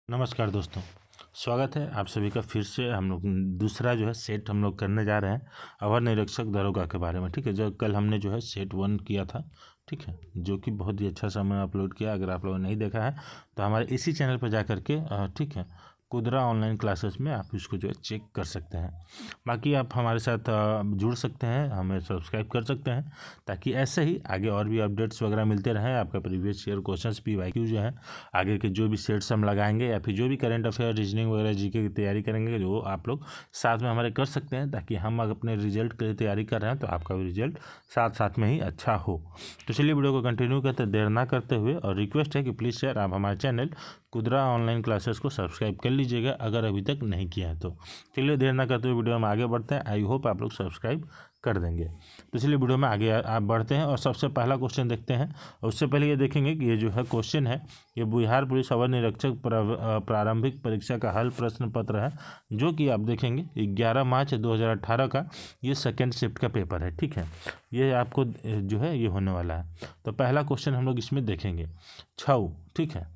नमस्कार दोस्तों, स्वागत है आप सभी का। फिर से हम लोग दूसरा जो है सेट हम लोग करने जा रहे हैं अवर निरीक्षक दरोगा के बारे में। ठीक है, जो कल हमने जो है सेट 1 किया था, ठीक है, जो कि बहुत ही अच्छा सा हमने अपलोड किया। अगर आप लोगों ने नहीं देखा है तो हमारे इसी चैनल पर जा करके ठीक है, कुदरा ऑनलाइन क्लासेस में आप इसको जो है चेक कर सकते हैं। बाकी आप हमारे साथ जुड़ सकते हैं, हमें सब्सक्राइब कर सकते हैं, ताकि ऐसे ही आगे और भी अपडेट्स वगैरह मिलते रहें। आपका प्रीवियस ईयर क्वेश्चंस PYQ जो है, आगे के जो भी सेट्स हम लगाएंगे या फिर जो भी करंट अफेयर, रीजनिंग वगैरह जीके की तैयारी करेंगे, जो आप लोग साथ में हमारे कर सकते हैं, ताकि हम अगर अपने रिजल्ट के लिए तैयारी कर रहे हैं तो आपका भी रिजल्ट साथ साथ में ही अच्छा हो। तो चलिए वीडियो को कंटिन्यू करते देर ना करते हुए, और रिक्वेस्ट है कि प्लीज़ यार आप हमारे चैनल कुदरा ऑनलाइन क्लासेस को सब्सक्राइब कर लीजिएगा अगर अभी तक नहीं किया है तो। चलिए देर ना करते हुए वीडियो में आगे बढ़ते हैं। आई होप आप लोग सब्सक्राइब कर देंगे। तो इसलिए वीडियो में आगे आप बढ़ते हैं और सबसे पहला क्वेश्चन देखते हैं। उससे पहले ये देखेंगे कि ये जो है क्वेश्चन है, ये बिहार पुलिस अवर निरीक्षक प्रारंभिक परीक्षा का हल प्रश्न पत्र है, जो कि आप देखेंगे 11 मार्च 2018 का ये सेकेंड शिफ्ट का पेपर है। ठीक है, ये आपको जो है ये होने वाला है। तो पहला क्वेश्चन हम लोग इसमें देखेंगे, छऊ। ठीक है,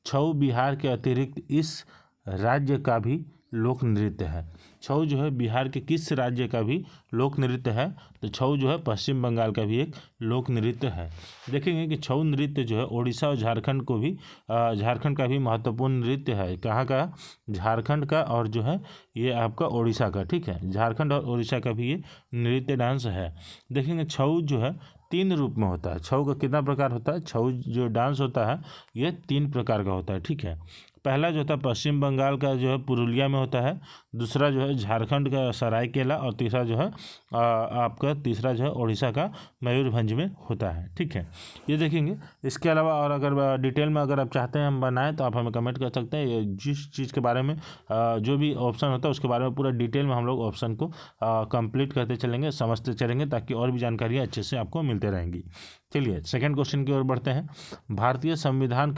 छऊ बिहार के अतिरिक्त इस राज्य का भी लोक नृत्य है। छऊ जो है बिहार के किस राज्य का भी लोक नृत्य है? तो छऊ जो है पश्चिम बंगाल का भी एक लोक नृत्य है। देखेंगे कि छऊ नृत्य जो है उड़ीसा और झारखंड को भी झारखंड का भी महत्वपूर्ण नृत्य है। कहाँ का? झारखंड का, और जो है ये आपका उड़ीसा का। ठीक है, झारखंड और उड़ीसा का भी ये नृत्य डांस है। देखेंगे छऊ जो है 3 रूप में होता है। छऊ का कितना प्रकार होता है? छऊ जो डांस होता है ये 3 प्रकार का होता है। ठीक है, पहला जो होता है पश्चिम बंगाल का जो है पुरुलिया में होता है, दूसरा जो है झारखंड का सरायकेला, और तीसरा जो है आपका तीसरा जो है उड़ीसा का मयूरभंज में होता है। ठीक है, ये देखेंगे। इसके अलावा और अगर डिटेल में अगर आप चाहते हैं हम बनाएं तो आप हमें कमेंट कर सकते हैं। ये जिस चीज़ के बारे में जो भी ऑप्शन होता है उसके बारे में पूरा डिटेल में हम लोग ऑप्शन को कंप्लीट करते चलेंगे, समझते चलेंगे, ताकि और भी जानकारियाँ अच्छे से आपको मिलते रहेंगी। चलिए सेकंड क्वेश्चन की ओर बढ़ते हैं। भारतीय संविधान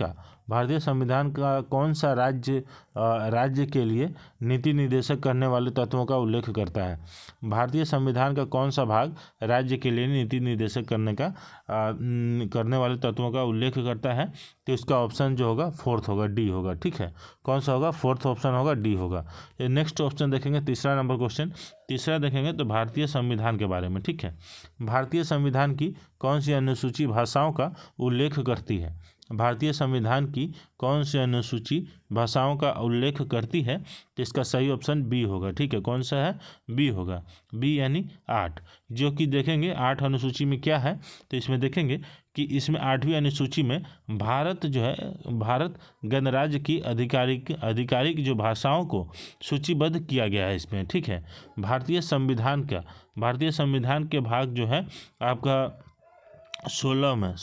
का कौन सा राज्य के लिए नीति निर्देशक करने वाले तत्वों का उल्लेख करता है? भारतीय संविधान का कौन सा भाग राज्य के लिए नीति निर्देशक करने वाले तत्वों का उल्लेख करता है? तो इसका ऑप्शन जो होगा 4th होगा, डी होगा। ठीक है, कौन सा होगा? 4th ऑप्शन होगा, डी होगा। नेक्स्ट ऑप्शन देखेंगे, तीसरा नंबर क्वेश्चन। तीसरा देखेंगे तो भारतीय संविधान के बारे में। ठीक है, भारतीय संविधान की कौन सी अनुसूची भाषाओं का उल्लेख करती है? भारतीय संविधान की कौन सी अनुसूची भाषाओं का उल्लेख करती है? तो इसका सही ऑप्शन बी होगा। ठीक है, कौन सा है? बी होगा, बी यानी 8। जो कि देखेंगे 8 अनुसूची में क्या है, तो इसमें देखेंगे कि इसमें 8वीं अनुसूची में भारत जो है, भारत गणराज्य की आधिकारिक जो भाषाओं को सूचीबद्ध किया गया है इसमें। ठीक है, भारतीय संविधान के भाग जो है आपका 16 में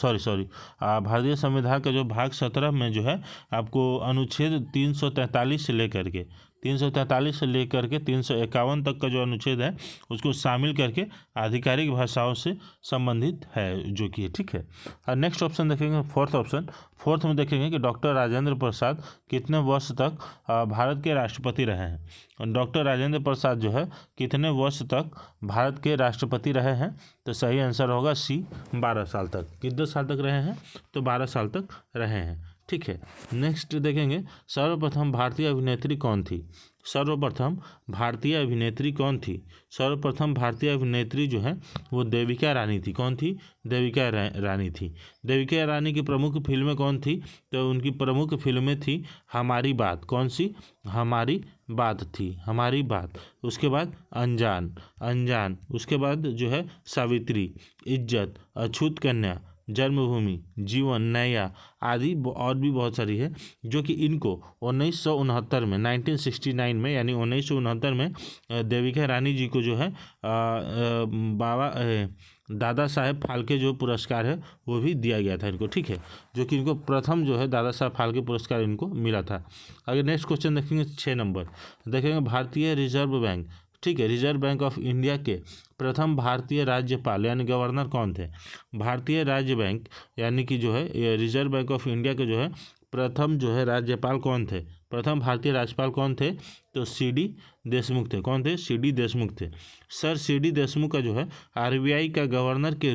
भारतीय संविधान का जो भाग 17 में जो है आपको अनुच्छेद 343 से लेकर के 351 तक का जो अनुच्छेद है उसको शामिल करके आधिकारिक भाषाओं से संबंधित है, जो कि ठीक है। और नेक्स्ट ऑप्शन देखेंगे, 4th ऑप्शन। 4th में देखेंगे कि डॉक्टर राजेंद्र प्रसाद कितने वर्ष तक भारत के राष्ट्रपति रहे हैं? डॉक्टर राजेंद्र प्रसाद जो है कितने वर्ष तक भारत के राष्ट्रपति रहे हैं? तो सही आंसर होगा सी, 12 साल तक। कितने साल तक रहे हैं? तो 12 साल तक रहे हैं। ठीक है, नेक्स्ट देखेंगे, सर्वप्रथम भारतीय अभिनेत्री कौन थी? सर्वप्रथम भारतीय अभिनेत्री जो है वो देविका रानी थी। कौन थी? देविका रानी थी। देविका रानी की प्रमुख फिल्में कौन थी? तो उनकी प्रमुख फिल्में थी हमारी बात। कौन सी? हमारी बात थी, हमारी बात। उसके बाद अनजान, उसके बाद जो है सावित्री, इज्जत, अछूत कन्या, जन्मभूमि, जीवन, नैया आदि और भी बहुत सारी है, जो कि इनको 1969 में 1969 में यानी 1969 में देविका रानी जी को जो है दादा साहेब फाल्के जो पुरस्कार है वो भी दिया गया था इनको। ठीक है, जो कि इनको प्रथम जो है दादा साहेब फाल्के पुरस्कार इनको मिला था। अगर नेक्स्ट क्वेश्चन देखेंगे 6 नंबर देखेंगे, भारतीय रिजर्व बैंक। ठीक है, रिजर्व बैंक ऑफ इंडिया के प्रथम भारतीय राज्यपाल यानी गवर्नर कौन थे? भारतीय राज्य बैंक यानी कि जो है रिजर्व बैंक ऑफ इंडिया के जो है प्रथम जो है राज्यपाल कौन थे? प्रथम भारतीय राज्यपाल कौन थे? तो CD देशमुख थे। कौन थे? CD देशमुख थे। सर CD देशमुख का जो है RBI का गवर्नर के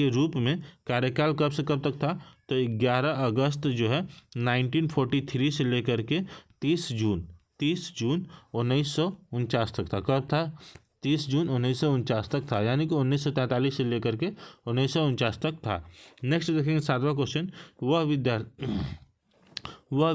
रूप में कार्यकाल कब से कब तक था? तो तो 11 अगस्त जो है 1943 से लेकर के 30 जून 1949 तक था। कब था? 30 जून 1949 तक था, यानी कि 1943 से लेकर के 1949 तक था। नेक्स्ट देखेंगे 7वां क्वेश्चन। वह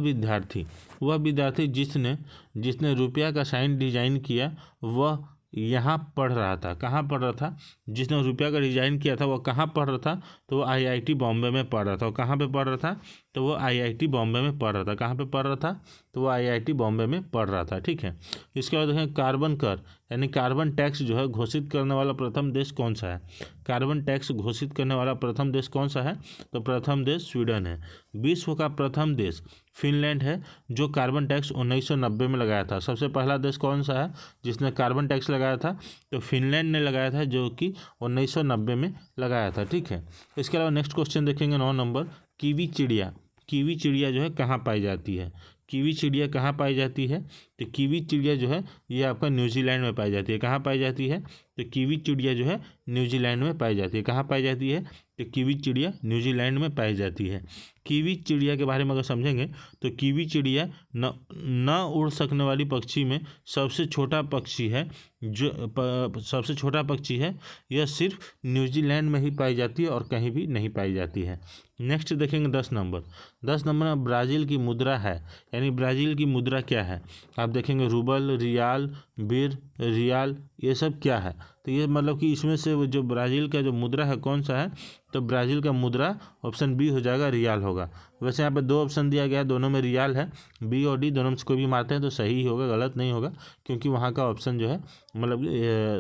विद्यार्थी जिसने रुपया का साइन डिजाइन किया वह यहाँ पढ़ रहा था। कहाँ पढ़ रहा था? जिसने रुपया का डिजाइन किया था वह कहाँ पढ़ रहा था? तो वो IIT बॉम्बे में पढ़ रहा था। और कहाँ पे पढ़ रहा था? तो वो IIT बॉम्बे में पढ़ रहा था। कहाँ पे पढ़ रहा था? तो वो IIT बॉम्बे में पढ़ रहा था। ठीक है। इसके बाद देखें कार्बन कर यानी कार्बन टैक्स जो है घोषित करने वाला प्रथम देश कौन सा है? कार्बन टैक्स घोषित करने वाला प्रथम देश कौन सा है? तो प्रथम देश स्वीडन है। विश्व का प्रथम देश फिनलैंड है, जो कार्बन टैक्स 1990 में लगाया था। सबसे पहला देश कौन सा है जिसने कार्बन टैक्स लगाया था? तो फिनलैंड ने लगाया था, जो कि 1990 में लगाया था। ठीक है। इसके अलावा नेक्स्ट क्वेश्चन देखेंगे 9 नंबर। कीवी चिड़िया जो है कहाँ पाई जाती है? कीवी चिड़िया कहाँ पाई जाती है? तो कीवी चिड़िया जो है ये आपका न्यूजीलैंड में पाई जाती है। कहाँ पाई जाती है? तो कीवी चिड़िया जो है न्यूजीलैंड में पाई जाती है। कहाँ पाई जाती है? तो कीवी चिड़िया न्यूजीलैंड में पाई जाती है। कीवी चिड़िया के बारे में अगर समझेंगे तो कीवी चिड़िया न उड़ सकने वाली पक्षी में सबसे छोटा पक्षी है। सबसे छोटा पक्षी है। यह सिर्फ न्यूजीलैंड में ही पाई जाती है और कहीं भी नहीं पाई जाती है। नेक्स्ट देखेंगे 10 नंबर में ब्राज़ील की मुद्रा है, यानी ब्राज़ील की मुद्रा क्या है? आप देखेंगे रूबल, रियाल, बिर, रियाल, ये सब क्या है? तो ये मतलब कि इसमें से जो ब्राज़ील का जो मुद्रा है कौन सा है? तो ब्राज़ील का मुद्रा ऑप्शन बी हो जाएगा, रियाल होगा। वैसे यहाँ पे 2 ऑप्शन दिया गया है, दोनों में रियाल है। बी और डी दोनों में से कोई भी मारते हैं तो सही ही होगा, गलत नहीं होगा, क्योंकि वहाँ का ऑप्शन जो है मतलब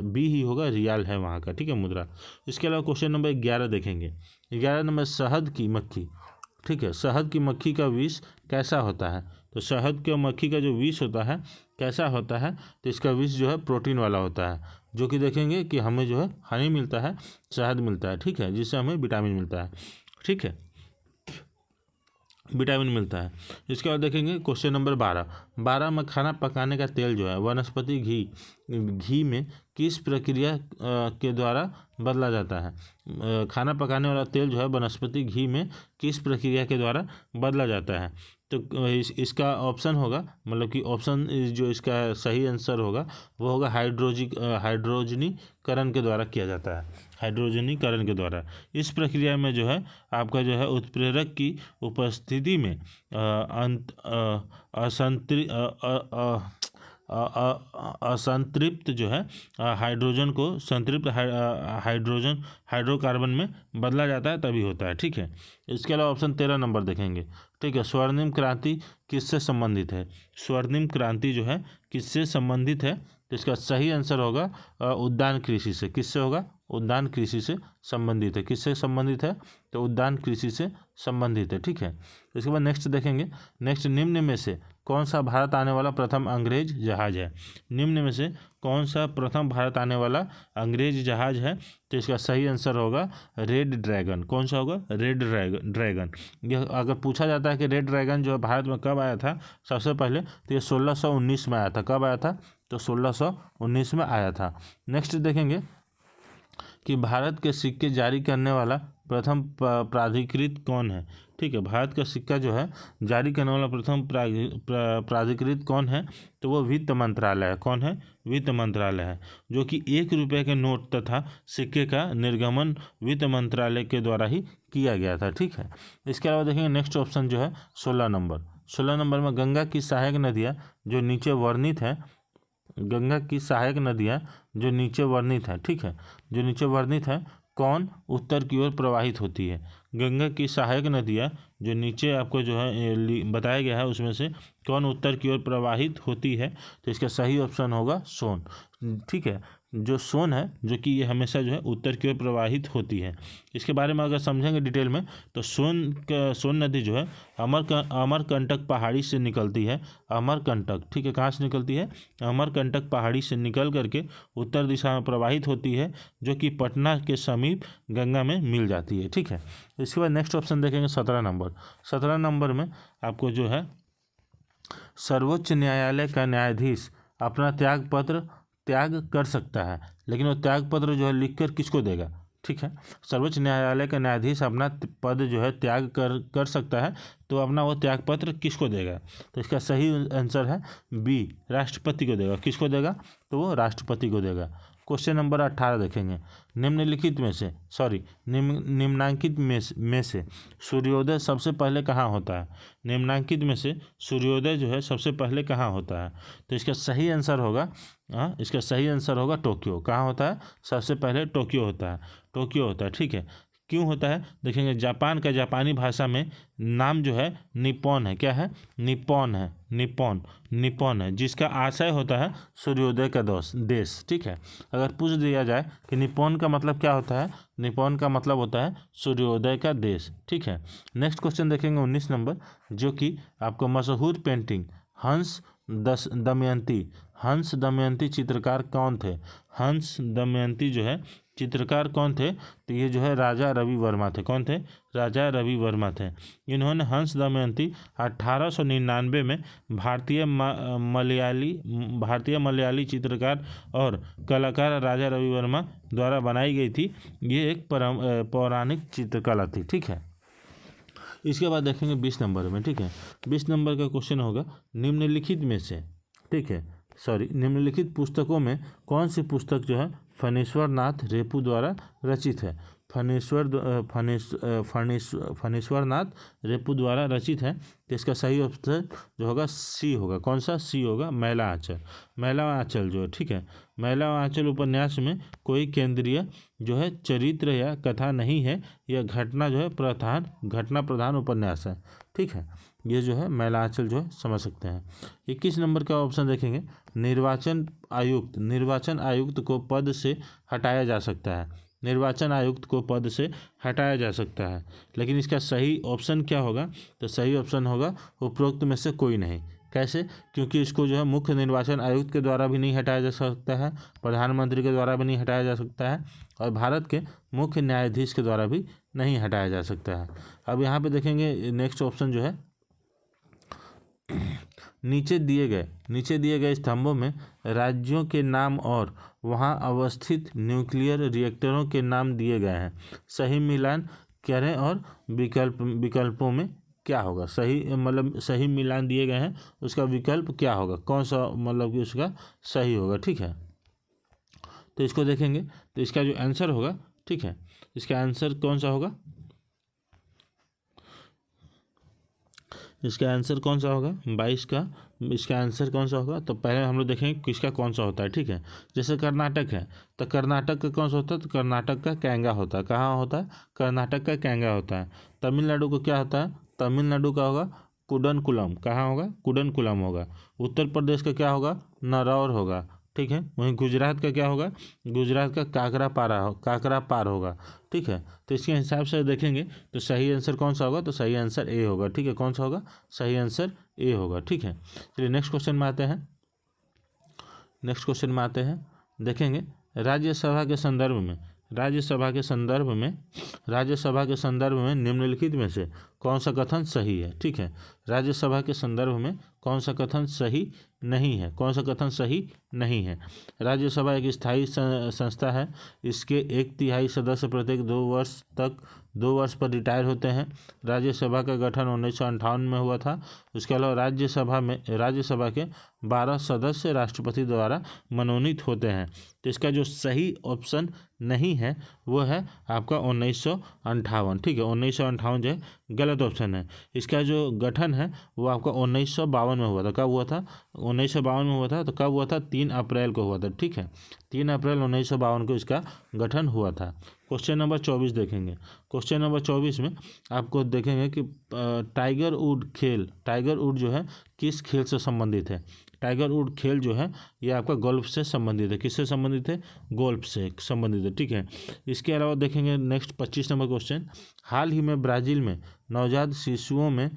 बी ही होगा, रियाल है वहाँ का। ठीक है, मुद्रा। इसके अलावा क्वेश्चन नंबर 11 देखेंगे। 11 नंबर शहद की मक्खी। ठीक है, शहद की मक्खी का विष कैसा होता है? तो शहद के मक्खी का जो विष होता है कैसा होता है? तो इसका विष जो है प्रोटीन वाला होता है, जो कि देखेंगे कि हमें जो है हनी मिलता है, शहद मिलता है। ठीक है, जिससे हमें विटामिन मिलता है। ठीक है, विटामिन मिलता है। इसके बाद देखेंगे क्वेश्चन नंबर 12 में खाना पकाने का तेल जो है वनस्पति घी में किस प्रक्रिया के द्वारा बदला जाता है? खाना पकाने वाला तेल जो है वनस्पति घी में किस प्रक्रिया के द्वारा बदला जाता है? तो इसका ऑप्शन होगा, मतलब कि ऑप्शन जो इसका सही आंसर होगा वो होगा हाइड्रोजनीकरण के द्वारा किया जाता है। हाइड्रोजनीकरण के द्वारा इस प्रक्रिया में जो है आपका जो है उत्प्रेरक की उपस्थिति में असंतृप्त जो है हाइड्रोजन को संतृप्त हाइड्रोकार्बन में बदला जाता है, तभी होता है। ठीक है। इसके अलावा ऑप्शन 13 नंबर देखेंगे। ठीक है, स्वर्णिम क्रांति किससे संबंधित है? स्वर्णिम क्रांति जो है किससे संबंधित है? तो इसका सही आंसर होगा उद्यान कृषि से। किससे होगा? उद्यान कृषि से संबंधित है। किससे संबंधित है? तो उद्यान कृषि से संबंधित है। ठीक है। इसके बाद नेक्स्ट देखेंगे। नेक्स्ट, निम्न में से कौन सा भारत आने वाला प्रथम अंग्रेज जहाज है? निम्न में से कौन सा प्रथम भारत आने वाला अंग्रेज जहाज है? तो इसका सही आंसर होगा रेड ड्रैगन। कौन सा होगा? Red dragon. यह अगर पूछा जाता है कि रेड ड्रैगन जो है भारत में कब आया था सबसे पहले, तो ये 1619 में आया था। कब आया था? तो 1619 में आया था। नेक्स्ट देखेंगे कि भारत के सिक्के जारी करने वाला प्रथम प्राधिकृत कौन है? ठीक है, भारत का सिक्का जो है जारी करने वाला प्रथम प्राधिकृत कौन है? तो वो वित्त मंत्रालय है। कौन है? वित्त मंत्रालय है, जो कि 1 रुपये के नोट तथा सिक्के का निर्गमन वित्त मंत्रालय के द्वारा ही किया गया था। ठीक है। इसके अलावा देखेंगे नेक्स्ट ऑप्शन जो है 16 नंबर में गंगा की सहायक नदियाँ जो नीचे वर्णित है, गंगा की सहायक नदियाँ जो नीचे वर्णित है, ठीक है, जो नीचे वर्णित है, कौन उत्तर की ओर प्रवाहित होती है? गंगा की सहायक नदियाँ जो नीचे आपको जो है बताया गया है उसमें से कौन उत्तर की ओर प्रवाहित होती है? तो इसका सही ऑप्शन होगा सोन। ठीक है, जो सोन है जो कि ये हमेशा जो है उत्तर की ओर प्रवाहित होती है। इसके बारे में अगर समझेंगे डिटेल में तो सोन नदी जो है अमरकंटक पहाड़ी से निकलती है। अमरकंटक, ठीक है, कहाँ से निकलती है? अमरकंटक पहाड़ी से निकल करके उत्तर दिशा में प्रवाहित होती है, जो कि पटना के समीप गंगा में मिल जाती है। ठीक है। इसके बाद नेक्स्ट ऑप्शन देखेंगे 17 नंबर में आपको जो है सर्वोच्च न्यायालय का न्यायाधीश अपना त्याग कर सकता है, लेकिन वो त्याग पत्र जो है लिखकर किसको देगा? ठीक है। सर्वोच्च न्यायालय का न्यायाधीश अपना पद जो है त्याग कर सकता है, तो अपना वो त्याग पत्र किसको देगा? तो इसका सही आंसर है बी, राष्ट्रपति को देगा। किसको देगा? तो वो राष्ट्रपति को देगा। क्वेश्चन नंबर 18 देखेंगे। निम्नलिखित में से निम्नांकित में से सूर्योदय सबसे पहले कहाँ होता है? निम्नांकित में से सूर्योदय जो है सबसे पहले कहाँ होता है? तो इसका सही आंसर होगा इसका सही आंसर होगा टोक्यो। कहाँ होता है? सबसे पहले टोक्यो होता है। टोक्यो होता है, ठीक है। क्यों होता है देखेंगे। जापान का जापानी भाषा में नाम जो है निप्पॉन है। क्या है? निप्पॉन है। निप्पॉन है, जिसका आशय होता है सूर्योदय का देश, ठीक है। अगर पूछ दिया जाए कि निप्पॉन का मतलब क्या होता है? निप्पॉन का मतलब होता है सूर्योदय का देश, ठीक है। नेक्स्ट क्वेश्चन देखेंगे 19 नंबर, जो कि आपको मशहूर पेंटिंग हंस दमयंती चित्रकार कौन थे? हंस दमयंती जो है चित्रकार कौन थे? तो ये जो है राजा रवि वर्मा थे। कौन थे? राजा रवि वर्मा थे। इन्होंने हंस दमयंती 1899 में भारतीय मलयाली चित्रकार और कलाकार राजा रवि वर्मा द्वारा बनाई गई थी। ये एक पौराणिक चित्रकला थी, ठीक है। इसके बाद देखेंगे 20 नंबर में, ठीक है। 20 नंबर का क्वेश्चन होगा निम्नलिखित में से, ठीक है, निम्नलिखित पुस्तकों में कौन सी पुस्तक जो है फणीश्वर नाथ रेपू द्वारा रचित है? फणीश्वर नाथ रेपू द्वारा रचित है। तो इसका सही ऑप्शन जो होगा सी होगा। कौन सा? सी होगा, मैला आंचल। मैला आंचल जो है, ठीक है, मैला आंचल उपन्यास में कोई केंद्रीय जो है चरित्र या कथा नहीं है। यह घटना जो है घटना प्रधान उपन्यास है, ठीक है। ये जो है मैला आंचल जो है समझ सकते हैं। 21 नंबर का ऑप्शन देखेंगे। निर्वाचन आयुक्त को पद से हटाया जा सकता है। निर्वाचन आयुक्त को पद से हटाया जा सकता है, लेकिन इसका सही ऑप्शन क्या होगा? तो सही ऑप्शन होगा उपरोक्त में से कोई नहीं। कैसे? क्योंकि इसको जो है मुख्य निर्वाचन आयुक्त के द्वारा भी नहीं हटाया जा सकता है, प्रधानमंत्री के द्वारा भी नहीं हटाया जा सकता है, और भारत के मुख्य न्यायाधीश के द्वारा भी नहीं हटाया जा सकता है। अब यहाँ पे देखेंगे नेक्स्ट ऑप्शन जो है, नीचे दिए गए स्तंभों में राज्यों के नाम और वहां अवस्थित न्यूक्लियर रिएक्टरों के नाम दिए गए हैं। सही मिलान करें और विकल्पों में क्या होगा? सही मिलान दिए गए हैं, उसका विकल्प क्या होगा? कौन सा मतलब कि उसका सही होगा, ठीक है। तो इसको देखेंगे, तो इसका जो आंसर होगा, ठीक है, इसका आंसर कौन सा होगा? इसका आंसर कौन सा होगा 22 का? इसका आंसर कौन सा होगा? तो पहले हम लोग देखेंगे किसका कौन सा होता है, ठीक है। जैसे कर्नाटक है, तो कर्नाटक का कौन सा होता है? तो कर्नाटक का कैंगा होता है। कहाँ होता है? कर्नाटक का कैंगा होता है। तमिलनाडु को क्या होता है? तमिलनाडु का होगा कुडनकुलम। कहाँ होगा? कुडनकुलम होगा। उत्तर प्रदेश का क्या होगा? नरौर होगा, ठीक है। वहीं गुजरात का क्या होगा? गुजरात का काकरापार होगा, ठीक है। तो इसके हिसाब से देखेंगे तो सही आंसर कौन सा होगा? तो सही आंसर ए होगा, ठीक है। कौन सा होगा? सही आंसर ए होगा, ठीक है। चलिए नेक्स्ट क्वेश्चन में आते हैं। देखेंगे राज्यसभा के संदर्भ में निम्नलिखित में से कौन सा कथन सही है, ठीक है। राज्यसभा के संदर्भ में कौन सा कथन सही नहीं है? कौन सा कथन सही नहीं है? राज्यसभा एक स्थायी संस्था है। इसके 1/3 सदस्य प्रत्येक 2 वर्ष पर रिटायर होते हैं। राज्यसभा का गठन 1958 में हुआ था। उसके अलावा राज्यसभा के 12 सदस्य राष्ट्रपति द्वारा मनोनीत होते हैं। तो इसका जो सही ऑप्शन नहीं है वो है आपका 1958, ठीक है। 1958 जो है गलत ऑप्शन है। इसका जो गठन है वो आपका 1952 में हुआ था। कब हुआ था? 1952 में हुआ था। तो कब हुआ था? 3 अप्रैल को हुआ था, ठीक है। 3 अप्रैल 1952 को इसका गठन हुआ था। क्वेश्चन नंबर 24 देखेंगे। क्वेश्चन नंबर 24 में आपको देखेंगे कि टाइगर वुड जो है किस खेल से संबंधित है? टाइगर वुड खेल जो है ये आपका गोल्फ से संबंधित है। किससे संबंधित है? गोल्फ से संबंधित है, ठीक है। इसके अलावा देखेंगे नेक्स्ट 25 नंबर क्वेश्चन। हाल ही में ब्राज़ील में नवजात शिशुओं में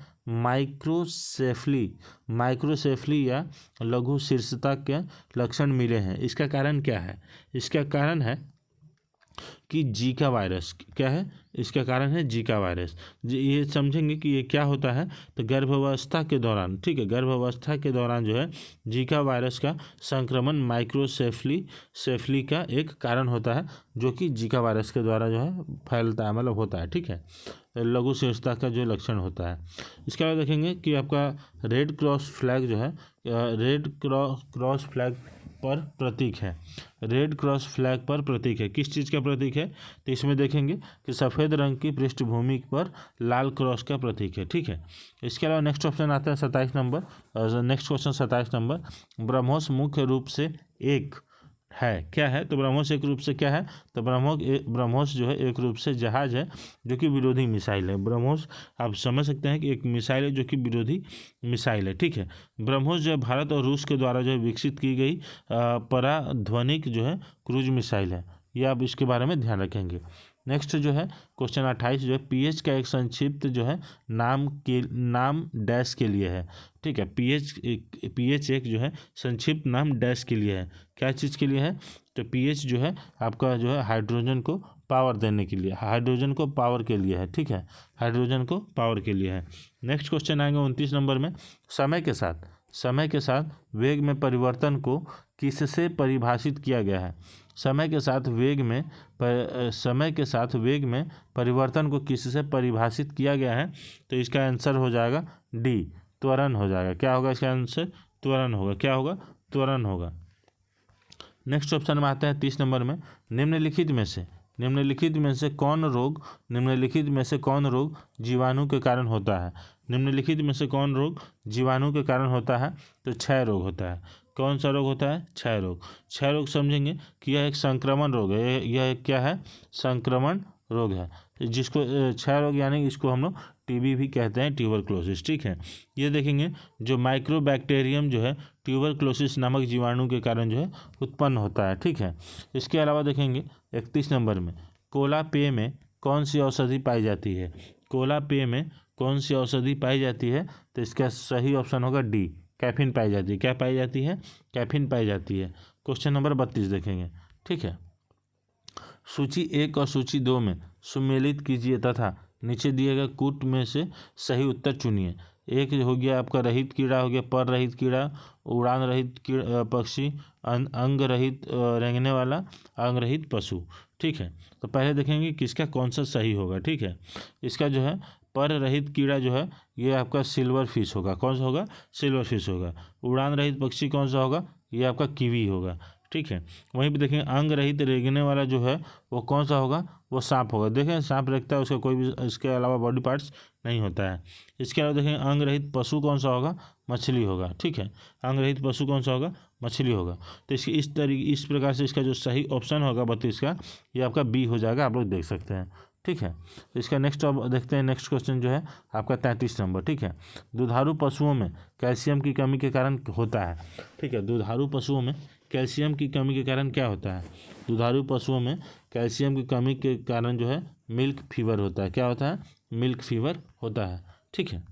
माइक्रोसेफली या लघु शीर्षता के लक्षण मिले हैं। इसका कारण क्या है? इसका कारण है कि जीका वायरस क्या है, इसका कारण है जीका वायरस। ये समझेंगे कि ये क्या होता है। तो गर्भावस्था के दौरान, ठीक है, गर्भावस्था के दौरान जो है जीका वायरस का संक्रमण माइक्रोसेफली का एक कारण होता है, जो कि जीका वायरस के द्वारा जो है फैलता है, मतलब होता है, ठीक है, लघु शीर्षता का जो लक्षण होता है। इसके बाद देखेंगे कि आपका रेड क्रॉस फ्लैग जो है, रेड क्रॉस फ्लैग पर प्रतीक है। रेड क्रॉस फ्लैग पर प्रतीक है, किस चीज़ का प्रतीक है, तो इसमें देखेंगे कि सफ़ेद रंग की पृष्ठभूमि पर लाल क्रॉस का प्रतीक है, ठीक है। इसके अलावा नेक्स्ट ऑप्शन आता है 27 number, next question 27 number, BrahMos मुख्य रूप से एक है, क्या है, तो ब्रह्मोस एक रूप से क्या है, तो ब्रह्मोस जो है एक रूप से जहाज है जो कि विरोधी मिसाइल है। ब्रह्मोस आप समझ सकते हैं कि एक मिसाइल है जो कि विरोधी मिसाइल है, ठीक है। ब्रह्मोस जो है भारत और रूस के द्वारा जो है विकसित की गई पराध्वनिक जो है क्रूज मिसाइल है, ये आप इसके बारे में ध्यान रखेंगे। नेक्स्ट जो है क्वेश्चन 28 जो है पीएच का एक संक्षिप्त जो है नाम डैश के लिए है, ठीक है। पीएच एक जो है संक्षिप्त नाम डैश के लिए है, क्या चीज़ के लिए है, तो पीएच जो है आपका जो है हाइड्रोजन को पावर देने के लिए, हाइड्रोजन को पावर के लिए है, ठीक है, हाइड्रोजन को पावर के लिए है। नेक्स्ट क्वेश्चन आएंगे 29 नंबर में, समय के साथ वेग में परिवर्तन को किससे परिभाषित किया गया है। समय के साथ वेग में परिवर्तन को किससे परिभाषित किया गया है, तो इसका आंसर हो जाएगा डी, त्वरण हो जाएगा। क्या होगा इसका आंसर, त्वरण होगा, क्या होगा, त्वरण होगा। नेक्स्ट ऑप्शन में आते हैं 30 नंबर में, निम्नलिखित में से कौन रोग जीवाणु के कारण होता है। निम्नलिखित में से कौन रोग जीवाणु के कारण होता है, तो क्षय रोग होता है। कौन सा रोग होता है, क्षय रोग। क्षय रोग समझेंगे कि यह एक संक्रमण रोग है, यह क्या है, संक्रमण रोग है, जिसको क्षय रोग यानी इसको हम लोग टीबी भी कहते हैं, ट्यूबरक्लोसिस, ठीक है। ये देखेंगे जो माइक्रोबैक्टीरियम जो है ट्यूबरक्लोसिस नामक जीवाणु के कारण जो है उत्पन्न होता है, ठीक है। इसके अलावा देखेंगे 31 नंबर में, कोला पेय में कौन सी औषधि पाई जाती है। कोला पेय में कौन सी औषधि पाई जाती है, तो इसका सही ऑप्शन होगा डी, कैफीन पाई जाती है। क्या पाई जाती है, कैफीन पाई जाती है। क्वेश्चन नंबर 32 देखेंगे, ठीक है। सूची 1 और सूची 2 में सुमेलित कीजिए तथा नीचे दिए गए कूट में से सही उत्तर चुनिए। एक हो गया आपका रहित कीड़ा, हो गया पर रहित कीड़ा, उड़ान रहित पक्षी, अंग रहित रेंगने वाला, अंग रहित पशु, ठीक है। तो पहले देखेंगे किसका कौन सा सही होगा, ठीक है। इसका जो है पर रहित कीड़ा जो है ये आपका सिल्वर फिश होगा। कौन सा होगा, सिल्वर फिश होगा। उड़ान रहित पक्षी कौन सा होगा, ये आपका कीवी होगा, ठीक है। वहीं पे देखेंगे अंग रहित रेंगने वाला जो है वो कौन सा होगा, वो सांप होगा। देखें सांप रेंगता है, उसका कोई भी इसके अलावा बॉडी पार्ट्स नहीं होता है। इसके अलावा देखें अंग रहित पशु कौन सा होगा, मछली होगा, ठीक है। अंग रहित पशु कौन सा होगा, मछली होगा। तो इसकी इस प्रकार से इसका जो सही ऑप्शन होगा 32 का, ये आपका बी हो जाएगा, आप लोग देख सकते हैं, ठीक है। तो इसका नेक्स्ट अब देखते हैं, नेक्स्ट क्वेश्चन जो है आपका 33 नंबर, ठीक है। दुधारू पशुओं में कैल्शियम की कमी के कारण होता है, ठीक है। दुधारू पशुओं में कैल्शियम की कमी के कारण क्या होता है, दुधारू पशुओं में कैल्शियम की कमी के कारण जो है मिल्क फीवर होता है। क्या होता है, मिल्क फीवर होता है, ठीक है।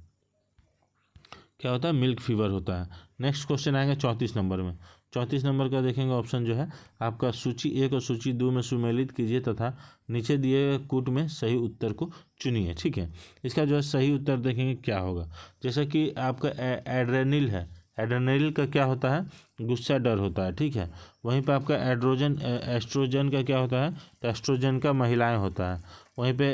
क्या होता है, मिल्क फीवर होता है। नेक्स्ट क्वेश्चन आएगा 34 नंबर में। 34 नंबर का देखेंगे ऑप्शन जो है आपका सूची 1 और सूची 2 में सुमेलित कीजिए तथा नीचे दिए गए कूट में सही उत्तर को चुनिए, ठीक है। इसका जो है सही उत्तर देखेंगे क्या होगा, जैसा कि आपका एड्रेनिल है, एड्रेनलिन का क्या होता है, गुस्सा डर होता है, ठीक है। वहीं पे आपका एस्ट्रोजन का क्या होता है, तो एस्ट्रोजन का महिलाएं होता है। वहीं पे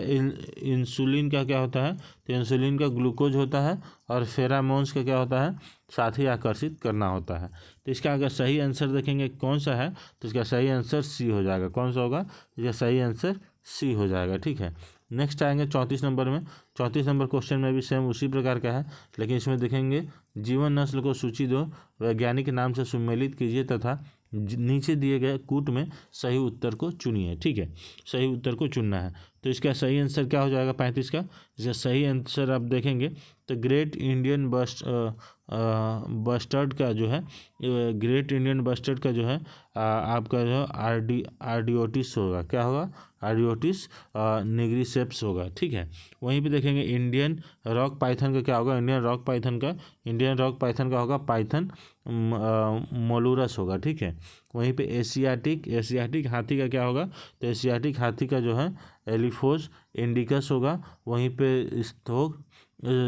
इंसुलिन का क्या होता है, तो इंसुलिन का ग्लूकोज होता है। और फेरामोन्स का क्या होता है, साथी आकर्षित करना होता है। तो इसका अगर सही आंसर देखेंगे कौन सा है, तो इसका सही आंसर सी हो जाएगा। कौन सा होगा, इसका सही आंसर सी हो जाएगा, ठीक है। नेक्स्ट आएंगे 34 नंबर में। 34 नंबर क्वेश्चन में भी सेम उसी प्रकार का है, लेकिन इसमें देखेंगे जीवन नस्ल को सूची 2 वैज्ञानिक नाम से सुमेलित कीजिए तथा नीचे दिए गए कूट में सही उत्तर को चुनिए, ठीक है। सही उत्तर को चुनना है। तो इसका सही आंसर क्या हो जाएगा 35 का? इसका सही आंसर आप देखेंगे तो ग्रेट इंडियन बस्टर्ड का जो है, ग्रेट इंडियन बस्टर्ड का जो है आपका जो आर्डियोटिस होगा। क्या होगा? आर्डियोटिस निग्रिसेप्स होगा, ठीक है। वहीं पे देखेंगे इंडियन रॉक पाइथन का क्या होगा? इंडियन रॉक पाइथन का होगा पाइथन मोलुरस होगा, ठीक है। वहीं पे एशियाटिक हाथी का क्या होगा? तो एशियाटिक हाथी का जो है एलिफोस इंडिकस होगा। वहीं पे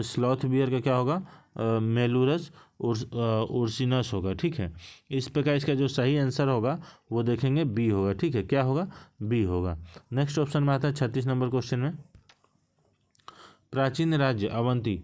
स्लॉथ बियर का क्या होगा? मेलुरस उर्सिनस होगा, ठीक है। इस प्रकार इसका जो सही आंसर होगा वो देखेंगे बी होगा, ठीक है। क्या होगा? बी होगा। नेक्स्ट ऑप्शन में आता है 36 नंबर क्वेश्चन में, प्राचीन राज्य अवंती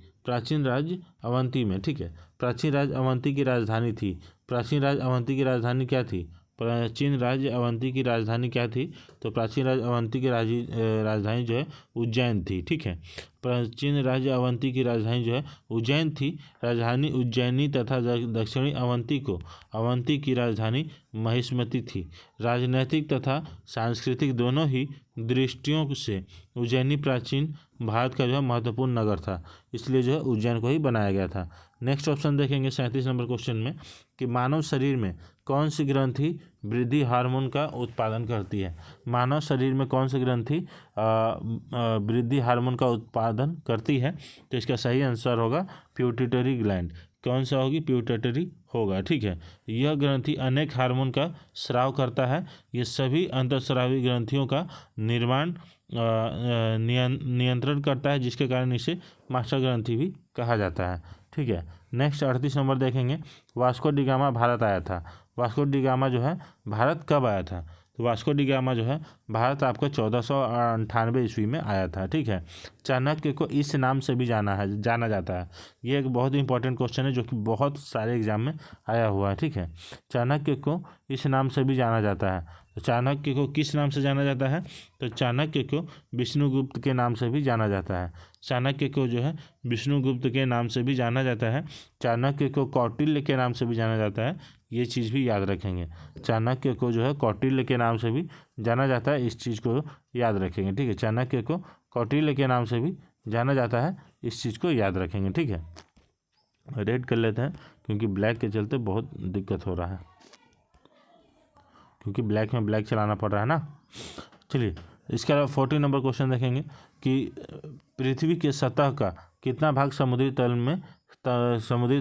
में, ठीक है। प्राचीन राज्य अवंती की राजधानी थी। प्राचीन राज्य अवंती की राजधानी क्या थी? प्राचीन राज्य अवंती की राजधानी क्या थी? तो प्राचीन राज्य अवंती की राजधानी जो है उज्जैन थी, ठीक है। प्राचीन राज्य अवंती की राजधानी जो है उज्जैन थी। राजधानी उज्जैनी तथा दक्षिणी अवंती की राजधानी महिष्मती थी। राजनैतिक तथा सांस्कृतिक दोनों ही दृष्टियों से उज्जैनी प्राचीन भारत का जो है महत्वपूर्ण नगर था, इसलिए जो है उज्जैन को ही बनाया गया था। नेक्स्ट ऑप्शन देखेंगे 37 नंबर क्वेश्चन में कि मानव शरीर में कौन सी ग्रंथि वृद्धि हार्मोन का उत्पादन करती है? मानव शरीर में कौन सी ग्रंथि वृद्धि हार्मोन का उत्पादन करती है? तो इसका सही आंसर होगा प्यूटिटरी ग्लैंड। कौन सा होगी? प्यूटिटरी होगा, ठीक है। यह ग्रंथि अनेक हार्मोन का स्राव करता है। ये सभी अंतःस्रावी ग्रंथियों का निर्माण नियंत्रण करता है, जिसके कारण इसे मास्टर ग्रंथि भी कहा जाता है, ठीक है। नेक्स्ट 38 नंबर देखेंगे, वास्को डी गामा भारत आया था। वास्को डी गामा जो है भारत कब आया था? तो वास्को डी गामा जो है भारत आपका 1498 ईस्वी में आया था, ठीक है। चाणक्य को इस नाम से भी जाना जाता है। ये एक बहुत इंपॉर्टेंट क्वेश्चन है जो कि बहुत सारे एग्जाम में आया हुआ है, ठीक है। चाणक्य को इस नाम से भी जाना जाता है। तो चाणक्य को किस नाम से जाना जाता है? तो चाणक्य को विष्णुगुप्त के नाम से भी जाना जाता है। चाणक्य को जो है विष्णुगुप्त के नाम से भी जाना जाता है। चाणक्य को कौटिल्य के नाम से भी जाना जाता है। ये चीज़ भी याद रखेंगे। चाणक्य को जो है कौटिल्य के नाम से भी जाना जाता है, इस चीज़ को याद रखेंगे, ठीक है। चाणक्य को कौटिल्य के नाम से भी जाना जाता है, इस चीज़ को याद रखेंगे, ठीक है। रेड कर लेते हैं क्योंकि ब्लैक के चलते बहुत दिक्कत हो रहा है, क्योंकि ब्लैक में ब्लैक चलाना पड़ रहा है ना। चलिए, इसके अलावा 40 नंबर क्वेश्चन देखेंगे कि पृथ्वी के सतह का कितना भाग समुद्री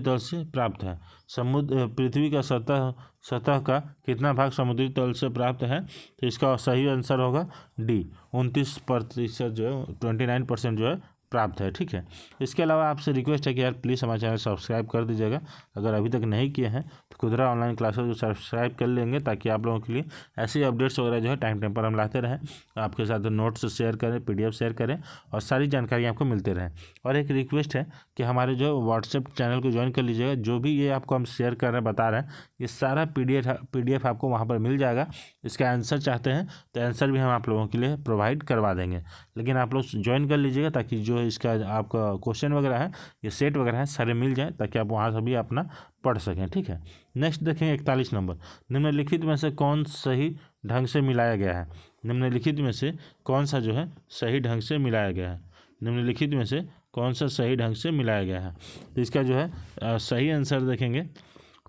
तल से प्राप्त है? पृथ्वी का सतह का कितना भाग समुद्री तल से प्राप्त है? तो इसका सही आंसर होगा डी, 29% जो है 29% जो है प्राप्त है, ठीक है। इसके अलावा आपसे रिक्वेस्ट है कि यार प्लीज़ हमारे चैनल सब्सक्राइब कर दीजिएगा। अगर अभी तक नहीं किए हैं तो खुदरा ऑनलाइन क्लासेस को सब्सक्राइब कर लेंगे, ताकि आप लोगों के लिए ऐसे अपडेट्स वगैरह जो है टाइम पर हम लाते रहें, आपके साथ नोट्स शेयर करें, PDF शेयर करें और सारी जानकारी आपको मिलते रहें। और एक रिक्वेस्ट है कि हमारे जो व्हाट्सएप चैनल को ज्वाइन कर लीजिएगा। जो भी ये आपको हम शेयर कर रहे हैं, बता रहे हैं, ये सारा PDF आपको वहाँ पर मिल जाएगा। इसका आंसर चाहते हैं तो आंसर भी हम आप लोगों के लिए प्रोवाइड करवा देंगे, लेकिन आप लोग ज्वाइन कर लीजिएगा ताकि जो इसका आपका क्वेश्चन वगैरह है, ये सेट वगैरह है, सारे मिल जाए, ताकि आप वहाँ से भी अपना पढ़ सकें, ठीक है। नेक्स्ट देखेंगे 41 नंबर, निम्नलिखित में से कौन सही ढंग से मिलाया गया है? निम्नलिखित में से कौन सा जो है सही ढंग से मिलाया गया है? निम्नलिखित में से कौन सा सही ढंग से मिलाया गया है? तो इसका जो है सही आंसर देखेंगे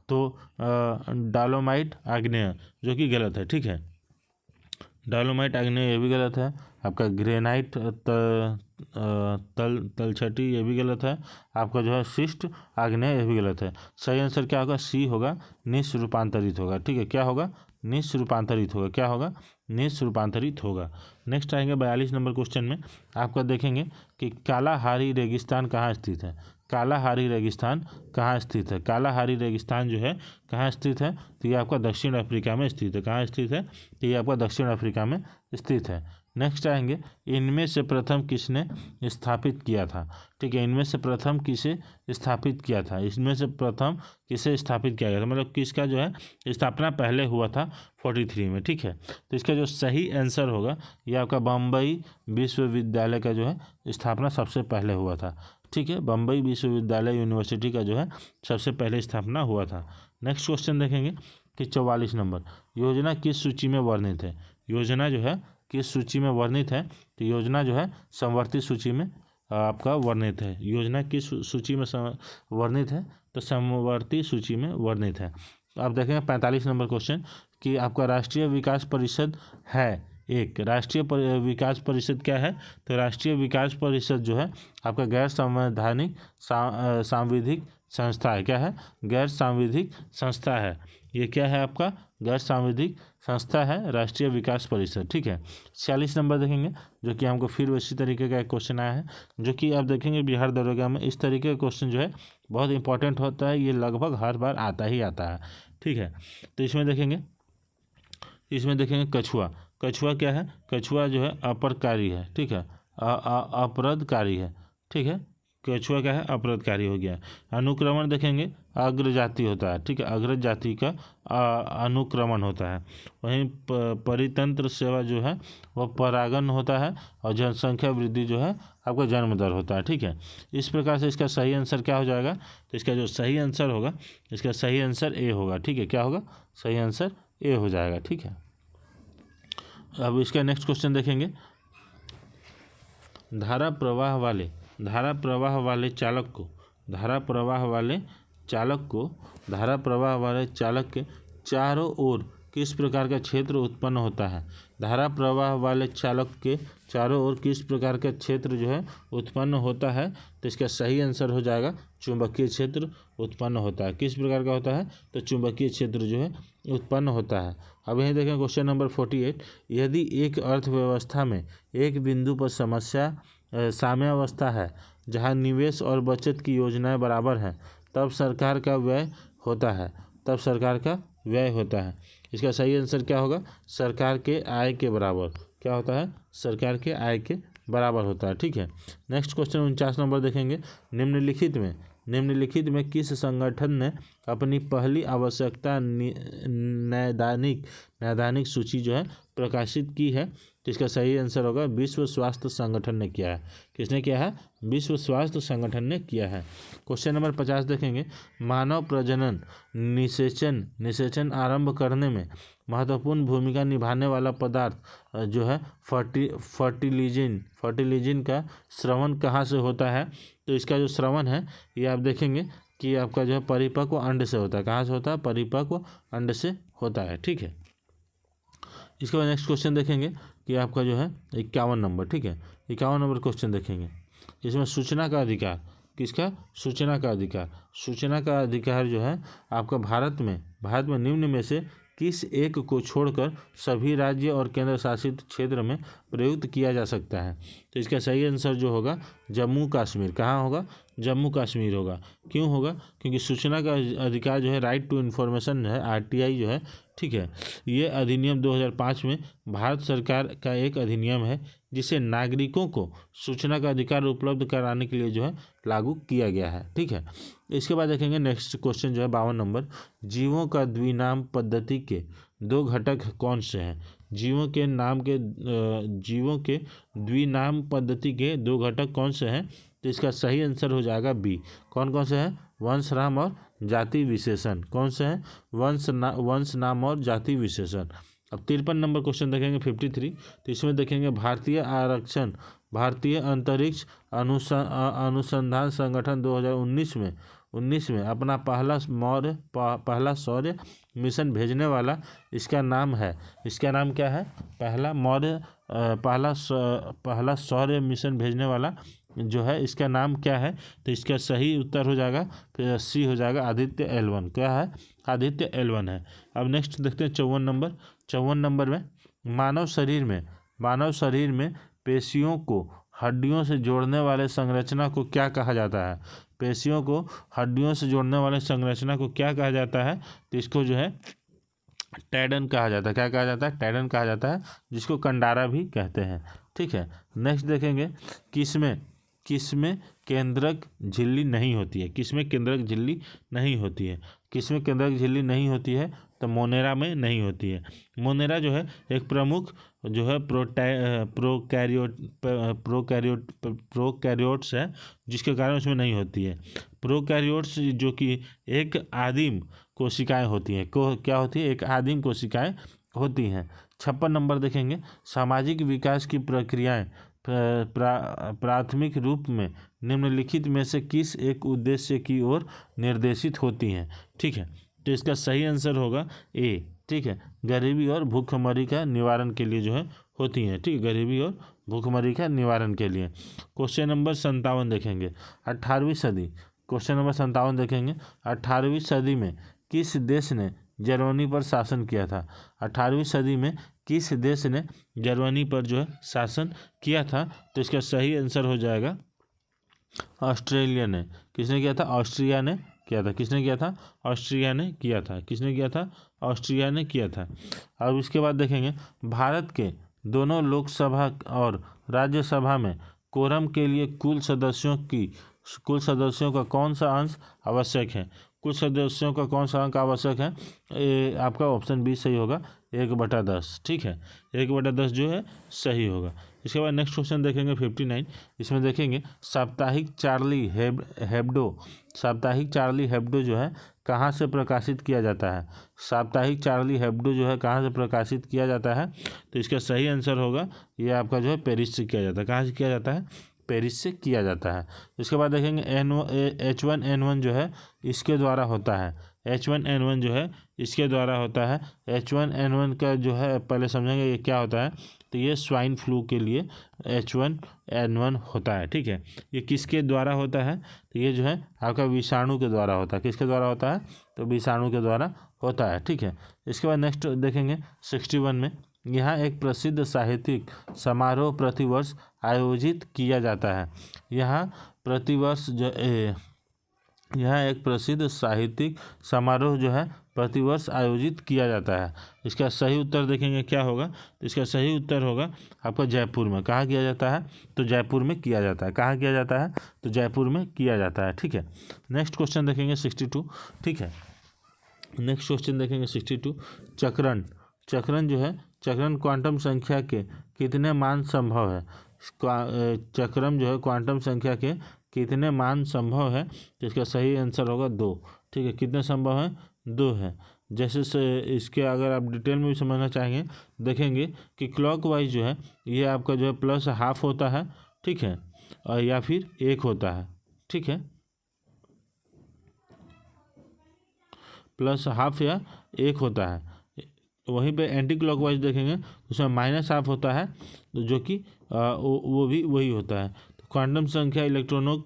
तो डालोमाइट आग्नेय, जो कि गलत है, ठीक है। डालोमाइट आग्नेय ये भी गलत है। आपका ग्रेनाइट तलछटी ये भी गलत है। आपका जो है शिष्ट आग्नेय ये भी गलत है। सही आंसर क्या होगा? सी होगा, निस्रूपांतरित होगा, ठीक है। क्या होगा? निस्रूपांतरित होगा। क्या होगा? निस्रूपांतरित होगा। नेक्स्ट आएंगे 42 नंबर क्वेश्चन में, आपका देखेंगे कि कालाहारी रेगिस्तान कहाँ स्थित है? कालाहारी रेगिस्तान कहाँ स्थित है? कालाहारी रेगिस्तान जो है कहाँ स्थित है? तो ये आपका दक्षिण अफ्रीका में स्थित है। कहाँ स्थित है? तो ये आपका दक्षिण अफ्रीका में स्थित है। नेक्स्ट आएंगे, इनमें से प्रथम किसने स्थापित किया था? ठीक है, इनमें से प्रथम किसे स्थापित किया था? इसमें से प्रथम किसे स्थापित किया गया था, मतलब किसका जो है स्थापना पहले हुआ था 43 में, ठीक है। तो इसका जो सही आंसर होगा ये आपका बम्बई विश्वविद्यालय का जो है स्थापना सबसे पहले हुआ था, ठीक है। बम्बई विश्वविद्यालय यूनिवर्सिटी का जो है सबसे पहले स्थापना हुआ था। नेक्स्ट क्वेश्चन देखेंगे कि 44 नंबर, योजना किस सूची में वर्णित है? योजना जो है किस सूची में वर्णित है? तो योजना जो है समवर्ती सूची में आपका वर्णित है। योजना किस सूची में वर्णित है? तो समवर्ती सूची में वर्णित है। अब देखेंगे 45 नंबर क्वेश्चन कि आपका राष्ट्रीय विकास परिषद है एक। राष्ट्रीय विकास परिषद क्या है? तो राष्ट्रीय विकास परिषद जो है आपका गैर संवैधानिक सांविधिक संस्था है। क्या है? गैर सांविधिक संस्था है। ये क्या है आपका? गैर सांविधिक संस्था है राष्ट्रीय विकास परिषद। ठीक है। 46 नंबर देखेंगे जो कि हमको फिर इसी तरीके का एक क्वेश्चन आया है, जो कि आप देखेंगे बिहार दरोगा में इस तरीके का क्वेश्चन जो है बहुत इंपॉर्टेंट होता है। ये लगभग हर बार आता ही आता है। ठीक है। तो इसमें देखेंगे कछुआ। कछुआ क्या है? कछुआ जो है अपरकारी है। ठीक है, अपराधकारी है। ठीक है, कछुआ क्या है? अपराधकारी हो गया। अनुक्रमण देखेंगे अग्रजाति होता है। ठीक है, अग्रज जाति का अनुक्रमण होता है। वहीं परितंत्र सेवा जो है वह परागण होता है, और जनसंख्या वृद्धि जो है आपका जन्म दर होता है। ठीक है, इस प्रकार से इसका सही आंसर क्या हो जाएगा? तो इसका जो सही आंसर होगा, इसका सही आंसर ए होगा। ठीक है, क्या होगा? सही आंसर ए हो जाएगा। ठीक है। अब इसका नेक्स्ट क्वेश्चन देखेंगे। धारा प्रवाह वाले चालक के चारों ओर किस प्रकार का क्षेत्र उत्पन्न होता है? धारा प्रवाह वाले चालक के चारों ओर किस प्रकार का क्षेत्र जो है उत्पन्न होता है? तो इसका सही आंसर हो जाएगा चुंबकीय क्षेत्र उत्पन्न होता है। किस प्रकार का होता है? तो चुंबकीय क्षेत्र जो है उत्पन्न होता है। अब यहीं देखें क्वेश्चन नंबर 48। यदि एक अर्थव्यवस्था में एक बिंदु पर साम्यावस्था है जहां निवेश और बचत की योजनाएं बराबर हैं, तब सरकार का व्यय होता है। इसका सही आंसर क्या होगा? सरकार के आय के बराबर। क्या होता है? सरकार के आय के बराबर होता है। ठीक है। नेक्स्ट क्वेश्चन 49 नंबर देखेंगे। निम्नलिखित में किस संगठन ने अपनी पहली आवश्यकता नैदानिक सूची जो है प्रकाशित की है? तो इसका सही आंसर होगा विश्व स्वास्थ्य संगठन ने किया है। किसने किया है? विश्व स्वास्थ्य संगठन ने किया है। क्वेश्चन नंबर 50 देखेंगे। मानव प्रजनन निषेचन आरंभ करने में महत्वपूर्ण भूमिका निभाने वाला पदार्थ जो है फर्टिलिजन का स्रवण कहाँ से होता है? तो इसका जो स्रवण है ये आप देखेंगे कि आपका जो है परिपक्व अंड से होता है। कहाँ से होता है? परिपक्व अंड से होता है। ठीक है। इसके बाद नेक्स्ट क्वेश्चन देखेंगे कि आपका जो है 51 नंबर। ठीक है, 51 नंबर क्वेश्चन देखेंगे। इसमें सूचना का अधिकार किसका? सूचना का अधिकार जो है आपका भारत में निम्न में से किस एक को छोड़कर सभी राज्य और केंद्र शासित क्षेत्र में प्रयुक्त किया जा सकता है? तो इसका सही आंसर जो होगा जम्मू कश्मीर। कहाँ होगा? जम्मू कश्मीर होगा। क्यों होगा? क्योंकि सूचना का अधिकार जो है राइट टू इन्फॉर्मेशन है, RTI जो है। ठीक है, ये अधिनियम 2005 में भारत सरकार का एक अधिनियम है जिसे नागरिकों को सूचना का अधिकार उपलब्ध कराने के लिए जो है लागू किया गया है। ठीक है। इसके बाद देखेंगे नेक्स्ट क्वेश्चन जो है 52 नंबर। जीवों का द्विनाम पद्धति के दो घटक कौन से हैं? जीवों के द्विनाम पद्धति के दो घटक कौन से हैं? तो इसका सही आंसर हो जाएगा बी। कौन कौन से हैं? वंश नाम और जाति विशेषण। कौन से हैं? वंश नाम और जाति विशेषण। अब 53 नंबर क्वेश्चन देखेंगे 53। तो इसमें देखेंगे भारतीय अंतरिक्ष अनुसंधान संगठन 2019 में अपना पहला सौर्य मिशन भेजने वाला इसका नाम क्या है? पहला सौर्य मिशन भेजने वाला जो है इसका नाम क्या है? तो इसका सही उत्तर हो जाएगा सी हो जाएगा आदित्य L1। क्या है? आदित्य L1 है। अब नेक्स्ट देखते हैं 54 नंबर में मानव शरीर में पेशियों को हड्डियों से जोड़ने वाले संरचना को क्या कहा जाता है? पेशियों को हड्डियों से जोड़ने वाले संरचना को क्या कहा जाता है? तो इसको जो है टैडन कहा जाता है। क्या कहा जाता है? टैडन कहा जाता है, जिसको कंडारा भी कहते हैं। ठीक है। नेक्स्ट देखेंगे किसमें केंद्रक झिल्ली नहीं होती है? किसमें केंद्रक झिल्ली नहीं होती है? तो मोनेरा में नहीं होती है। मोनेरा जो है एक प्रमुख जो है प्रोकैरियोट्स है, जिसके कारण उसमें नहीं होती है। प्रोकैरियोट्स जो कि एक आदिम कोशिकाएं होती हैं। क्या होती है? एक आदिम कोशिकाएं होती हैं। 56 नंबर देखेंगे, सामाजिक विकास की प्रक्रियाएं प्राथमिक रूप में निम्नलिखित में से किस एक उद्देश्य की ओर निर्देशित होती हैं। ठीक है, तो इसका सही आंसर होगा ए। ठीक है, गरीबी और भूखमरी का निवारण के लिए जो है होती हैं। ठीक है, गरीबी और भूखमरी का निवारण के लिए। क्वेश्चन नंबर 57 देखेंगे, 18वीं सदी। क्वेश्चन नंबर 57 देखेंगे, 18वीं सदी में किस देश ने जर्मनी पर शासन किया था। 18वीं सदी में किस देश ने जर्मनी पर जो है शासन किया था, तो इसका सही आंसर हो जाएगा ऑस्ट्रेलिया ने। किसने किया था? ऑस्ट्रिया ने किया था। किसने किया था? ऑस्ट्रिया ने किया था। किसने किया था? ऑस्ट्रिया ने किया था। अब इसके बाद देखेंगे, भारत के दोनों लोकसभा और राज्यसभा में कोरम के लिए कुल सदस्यों का कौन सा अंश आवश्यक है। कुल सदस्यों का कौन सा अंक आवश्यक है? आपका ऑप्शन बी सही होगा, 1/10। ठीक है, 1/10 जो है सही होगा। इसके बाद नेक्स्ट क्वेश्चन देखेंगे 59। इसमें देखेंगे साप्ताहिक चार्ली हेब्डो जो है कहाँ से प्रकाशित किया जाता है। साप्ताहिक चार्ली हेब्डो जो है कहाँ से प्रकाशित किया जाता है, तो इसका सही आंसर होगा ये आपका जो है पेरिस से किया जाता है। कहाँ से किया जाता है? पेरिस से किया जाता है। इसके बाद देखेंगे H1N1 जो है इसके द्वारा होता है। H1N1 जो है इसके द्वारा होता है। H1N1 का जो है पहले समझेंगे ये क्या होता है, तो ये स्वाइन फ्लू के लिए H1N1 होता है। ठीक है, ये किसके द्वारा होता है, तो ये जो है आपका विषाणु के द्वारा होता है। किसके द्वारा होता है? तो विषाणु के द्वारा होता है। ठीक है, इसके बाद नेक्स्ट देखेंगे 61 में, यहाँ एक प्रसिद्ध साहित्यिक समारोह प्रतिवर्ष आयोजित किया जाता है। यहाँ एक प्रसिद्ध साहित्यिक समारोह जो है प्रतिवर्ष आयोजित किया जाता है। इसका सही उत्तर देखेंगे क्या होगा, तो इसका सही उत्तर होगा आपका जयपुर में। कहाँ किया जाता है? तो जयपुर में किया जाता है। कहाँ किया जाता है? तो जयपुर में किया जाता है। ठीक है, नेक्स्ट क्वेश्चन देखेंगे 62। ठीक है, नेक्स्ट क्वेश्चन देखेंगे 62। चक्रण जो है, चक्रण क्वांटम संख्या के कितने मान संभव है। चक्रम जो है क्वांटम संख्या के कितने मान संभव है, तो इसका सही आंसर होगा 2। ठीक है, कितने संभव है? 2 है। जैसे से इसके अगर आप डिटेल में भी समझना चाहेंगे, देखेंगे कि क्लॉकवाइज जो है ये आपका जो है +½ होता है। ठीक है, और या फिर 1 होता है। ठीक है, +½ या 1 होता है। वहीं पे एंटी क्लॉकवाइज देखेंगे उसमें -½ होता है, तो जो कि वो भी वही होता है। तो क्वांटम संख्या इलेक्ट्रॉनों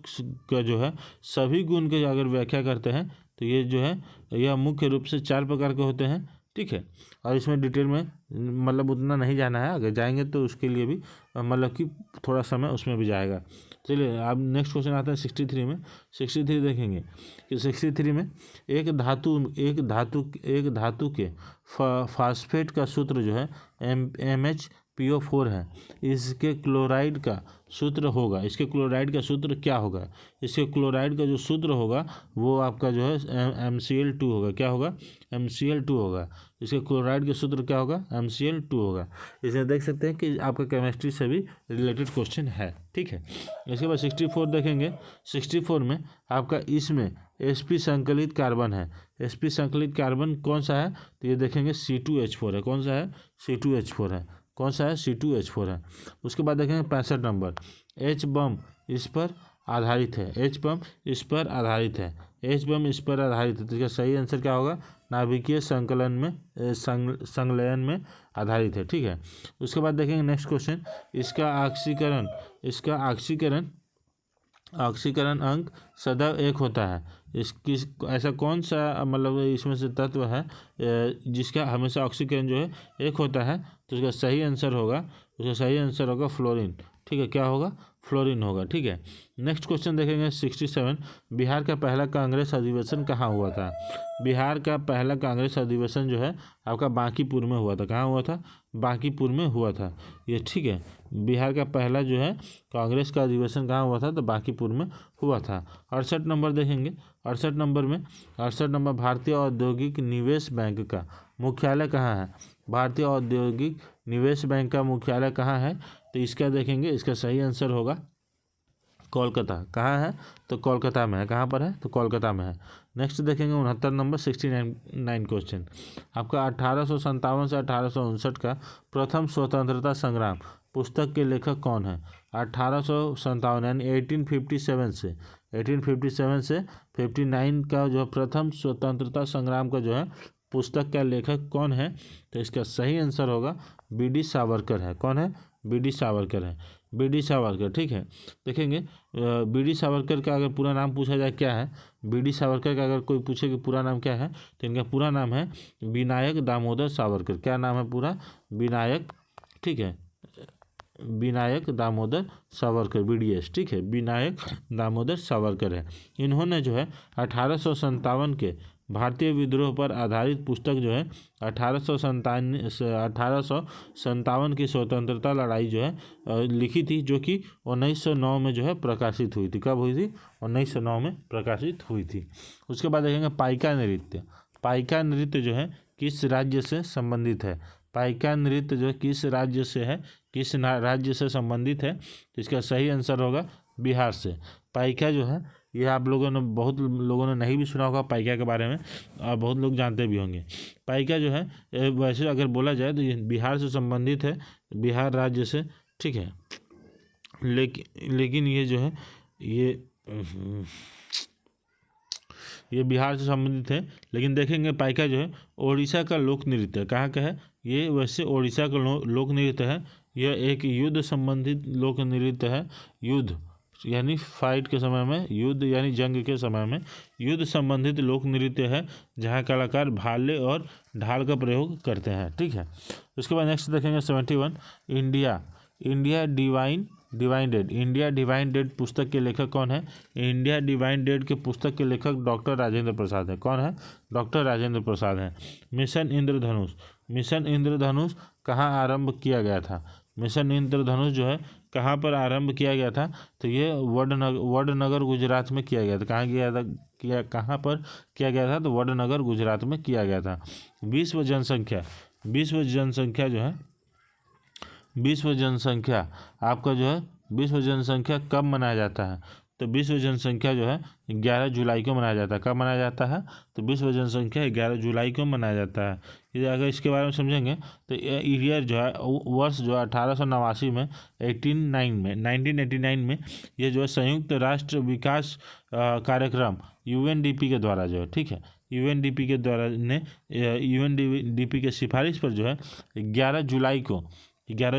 का जो है सभी गुण के अगर व्याख्या करते हैं, तो ये जो है यह मुख्य रूप से 4 प्रकार के होते हैं। ठीक है, और इसमें डिटेल में मतलब उतना नहीं जाना है, अगर जाएंगे तो उसके लिए भी मतलब कि थोड़ा समय उसमें भी जाएगा। चलिए अब नेक्स्ट क्वेश्चन आता है 63 में। 63 देखेंगे कि 63 में एक धातु के फास्फेट का सूत्र जो है MHPO4 है। इसके क्लोराइड का सूत्र होगा। इसके क्लोराइड का सूत्र क्या होगा? इसके क्लोराइड का जो सूत्र होगा वो आपका जो है MCl2 होगा। क्या होगा? MCl2 होगा। इसके क्लोराइड का सूत्र क्या होगा? MCl2 होगा। इसे देख सकते हैं कि आपका केमिस्ट्री से भी रिलेटेड क्वेश्चन है। ठीक है, इसके बाद 64 देखेंगे। 64 में आपका इसमें sp संकलित कार्बन है। sp संकलित कार्बन कौन सा है, तो ये देखेंगे C2H4 है। कौन सा है? C2H4 है। कौन सा है? C2H4 है। उसके बाद देखेंगे 65 नंबर, H बम इस पर आधारित है। H बम इस पर आधारित है। H बम इस पर आधारित है, तो इसका सही आंसर क्या होगा? नाभिकीय संलयन में आधारित है। ठीक है, उसके बाद देखेंगे नेक्स्ट क्वेश्चन, इसका ऑक्सीकरण अंक सदैव 1 होता है। ऐसा कौन सा मतलब इसमें से तत्व है जिसका हमेशा ऑक्सीकरण जो है 1 होता है, तो उसका सही आंसर होगा फ्लोरीन। ठीक है, क्या होगा? फ्लोरीन होगा। ठीक है, नेक्स्ट क्वेश्चन देखेंगे 67। बिहार का पहला कांग्रेस अधिवेशन कहाँ हुआ था? बिहार का पहला कांग्रेस अधिवेशन जो है आपका बांकीपुर में हुआ था। कहाँ हुआ था? बांकीपुर में हुआ था ये। ठीक है, बिहार का पहला जो है कांग्रेस का अधिवेशन कहाँ हुआ था, तो बांकीपुर में हुआ था। 68 नंबर देखेंगे। 68 नंबर भारतीय औद्योगिक निवेश बैंक का मुख्यालय कहाँ है? भारतीय औद्योगिक निवेश बैंक का मुख्यालय कहाँ है, तो इसका देखेंगे, इसका सही आंसर होगा कोलकाता कहाँ है? तो कोलकाता में है। कहाँ पर है? तो कोलकाता में है। नेक्स्ट देखेंगे 69 नंबर 69 क्वेश्चन आपका 1857 से 1859 का प्रथम स्वतंत्रता संग्राम पुस्तक के लेखक कौन है? 1857 यानी 1857 से 59 का जो प्रथम स्वतंत्रता संग्राम का जो है पुस्तक का लेखक कौन है? तो इसका सही आंसर होगा बी.डी. सावरकर है। कौन है? बी.डी. सावरकर है। बी.डी. सावरकर, ठीक है। देखेंगे बी.डी. सावरकर का अगर पूरा नाम पूछा जाए क्या है, बी.डी. सावरकर का अगर कोई पूछे कि पूरा नाम क्या है, तो इनका पूरा नाम है विनायक दामोदर सावरकर। क्या नाम है पूरा? विनायक, ठीक है, विनायक दामोदर सावरकर, BDS, ठीक है, विनायक दामोदर सावरकर है। इन्होंने जो है 1857 के भारतीय विद्रोह पर आधारित पुस्तक जो है 1857 की स्वतंत्रता लड़ाई जो है लिखी थी, जो कि 1909 में जो है प्रकाशित हुई थी। कब हुई थी? 1909 में प्रकाशित हुई थी। उसके बाद देखेंगे पाइका नृत्य। पाइका नृत्य जो है किस राज्य से संबंधित है? पाइका नृत्य जो है किस राज्य से है, किस राज्य से संबंधित है? तो इसका सही आंसर होगा बिहार से। पाइका जो है ये आप लोगों ने, बहुत लोगों ने नहीं भी सुना होगा पाइका के बारे में, और बहुत लोग जानते भी होंगे। पाइका जो है वैसे अगर बोला जाए तो ये बिहार से संबंधित है, बिहार राज्य से, ठीक है। लेकिन ये जो है ये बिहार से संबंधित है। लेकिन देखेंगे पाइका जो है ओडिशा का लोक नृत्य है। कहाँ का है ये? वैसे ओडिशा का लोक नृत्य है। यह एक युद्ध संबंधित लोक नृत्य है। युद्ध यानी फाइट के समय में, युद्ध यानी जंग के समय में युद्ध संबंधित लोक नृत्य है, जहाँ कलाकार भाले और ढाल का प्रयोग करते हैं, ठीक है। उसके बाद नेक्स्ट देखेंगे 71 इंडिया डिवाइन डेड पुस्तक के लेखक कौन है? इंडिया डिवाइन डेड के पुस्तक के लेखक डॉक्टर राजेंद्र प्रसाद है। कौन है? डॉक्टर राजेंद्र प्रसाद है। मिशन इंद्रधनुष कहाँ आरंभ किया गया था? मिशन इंद्रधनुष जो है कहाँ पर आरंभ किया गया था? तो ये वडनगर गुजरात में किया गया था। कहाँ कहाँ पर किया गया था? तो वडनगर गुजरात में किया गया था। विश्व जनसंख्या आपका जो है विश्व जनसंख्या कब मनाया जाता है? तो विश्व जनसंख्या जो है 11 जुलाई को मनाया जाता है। कब मनाया जाता है? तो विश्व जनसंख्या 11 जुलाई को मनाया जाता है। ये अगर इसके बारे में समझेंगे तो ईयर जो है वर्ष जो है 1889 में 1989 में ये जो है संयुक्त राष्ट्र विकास कार्यक्रम UNDP के द्वारा जो है, ठीक है, UNDP के द्वारा ने UNDP के सिफारिश पर जो है 11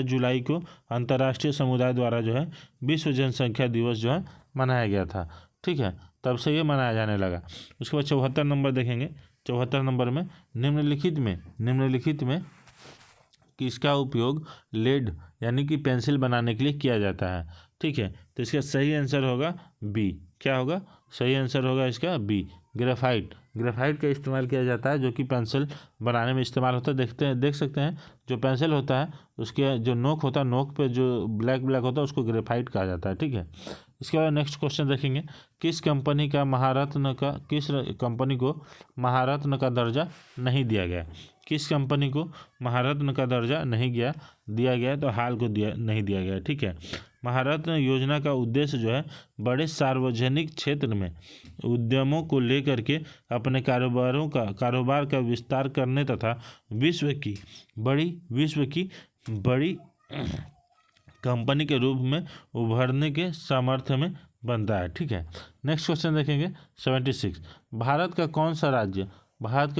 जुलाई को अंतर्राष्ट्रीय समुदाय द्वारा जो है विश्व जनसंख्या दिवस जो है मनाया गया था, ठीक है। तब से ये मनाया जाने लगा। उसके बाद 74 नंबर देखेंगे। 74 नंबर में निम्नलिखित में किसका उपयोग लेड यानी कि पेंसिल बनाने के लिए किया जाता है? ठीक है, तो इसका सही आंसर होगा बी। क्या होगा? सही आंसर होगा इसका बी, ग्रेफाइट का इस्तेमाल किया जाता है, जो कि पेंसिल बनाने में इस्तेमाल होता है। देख सकते हैं जो पेंसिल होता है उसके जो नोक होता है, नोक पे जो ब्लैक होता है उसको ग्रेफाइट कहा जाता है, ठीक है। इसके बाद नेक्स्ट क्वेश्चन देखेंगे। किस कंपनी को महारत्न का दर्जा नहीं दिया गया? किस कंपनी को महारत्न का दर्जा नहीं दिया गया? तो हाल को नहीं दिया गया, ठीक है। महारत्न योजना का उद्देश्य जो है बड़े सार्वजनिक क्षेत्र में उद्यमों को लेकर के अपने कारोबार का विस्तार करने तथा विश्व की बड़ी कंपनी के रूप में उभरने के सामर्थ्य में बनता है, ठीक है। नेक्स्ट क्वेश्चन देखेंगे 76। भारत का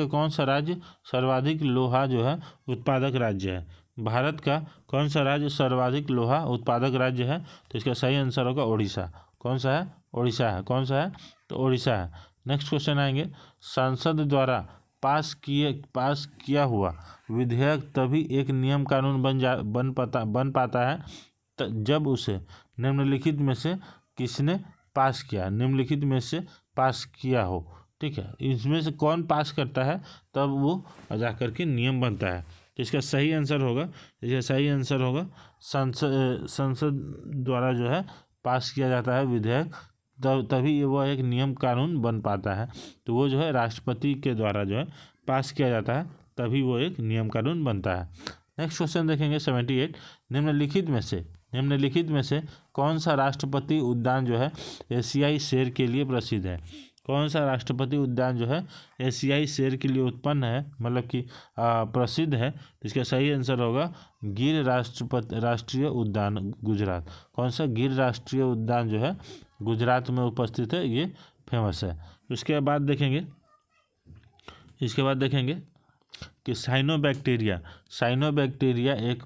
कौन सा राज्य सर्वाधिक लोहा जो है उत्पादक राज्य है? भारत का कौन सा राज्य सर्वाधिक लोहा उत्पादक राज्य है? तो इसका सही आंसर होगा ओडिशा। कौन सा है? ओडिशा है। कौन सा है? तो ओडिशा है। नेक्स्ट क्वेश्चन आएंगे। संसद द्वारा पास किया हुआ विधेयक तभी एक नियम कानून बन पाता है जब उसे निम्नलिखित में से किसने पास किया? निम्नलिखित में से पास किया हो, ठीक है। इसमें से कौन पास करता है तब वो जा करके नियम बनता है। तो इसका सही आंसर होगा संसद द्वारा जो है पास किया जाता है विधेयक, तभी वो एक नियम कानून बन पाता है। तो वो जो है राष्ट्रपति के द्वारा जो है पास किया जाता है, तभी वो एक नियम कानून बनता है। नेक्स्ट क्वेश्चन देखेंगे 78। निम्नलिखित में से निम्नलिखित में से कौन सा राष्ट्रपति उद्यान जो है एशियाई शेर के लिए प्रसिद्ध है? कौन सा राष्ट्रपति उद्यान जो है एशियाई शेर के लिए उत्पन्न है, मतलब कि प्रसिद्ध है? तो इसका सही आंसर होगा गिर राष्ट्रीय उद्यान, गुजरात। कौन सा? गिर राष्ट्रीय उद्यान जो है गुजरात में उपस्थित है, ये फेमस है। उसके बाद देखेंगे कि साइनोबैक्टीरिया एक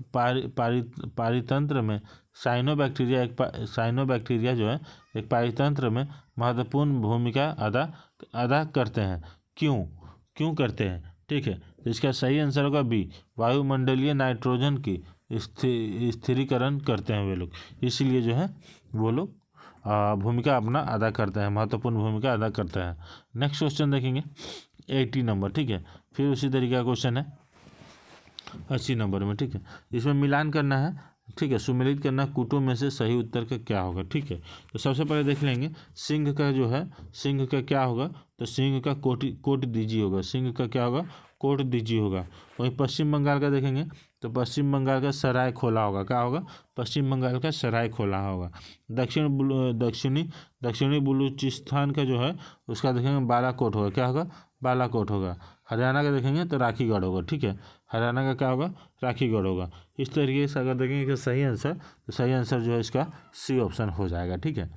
साइनोबैक्टीरिया जो है एक पारितंत्र में महत्वपूर्ण भूमिका अदा करते हैं। क्यों करते हैं? ठीक है, तो इसका सही आंसर होगा बी, वायुमंडलीय नाइट्रोजन की स्थिरीकरण करते हैं वे लोग, इसीलिए जो है वो लोग भूमिका अपना अदा करते हैं, महत्वपूर्ण भूमिका अदा करते हैं। नेक्स्ट क्वेश्चन देखेंगे 80 नंबर। ठीक है, फिर उसी तरीके का क्वेश्चन है 80 नंबर में। ठीक है, इसमें मिलान करना है, ठीक है, सुमेलित करना कूटों में से सही उत्तर का क्या होगा। ठीक है, तो सबसे पहले देख लेंगे सिंह का क्या होगा, तो सिंह का कोट दीजी होगा। सिंह का क्या होगा? कोट दीजी होगा। वहीं पश्चिम बंगाल का देखेंगे तो पश्चिम बंगाल का सराय खोला होगा। क्या होगा? पश्चिम बंगाल का सराय खोला होगा। दक्षिणी बलूचिस्तान का जो है उसका देखेंगे बालाकोट होगा। क्या होगा? बालाकोट होगा। हरियाणा का देखेंगे तो राखीगढ़ होगा। ठीक है, हरियाणा का क्या होगा? राखीगढ़ होगा। इस तरीके से अगर देखेंगे कि सही आंसर, तो सही आंसर जो है इसका सी ऑप्शन हो जाएगा। ठीक है,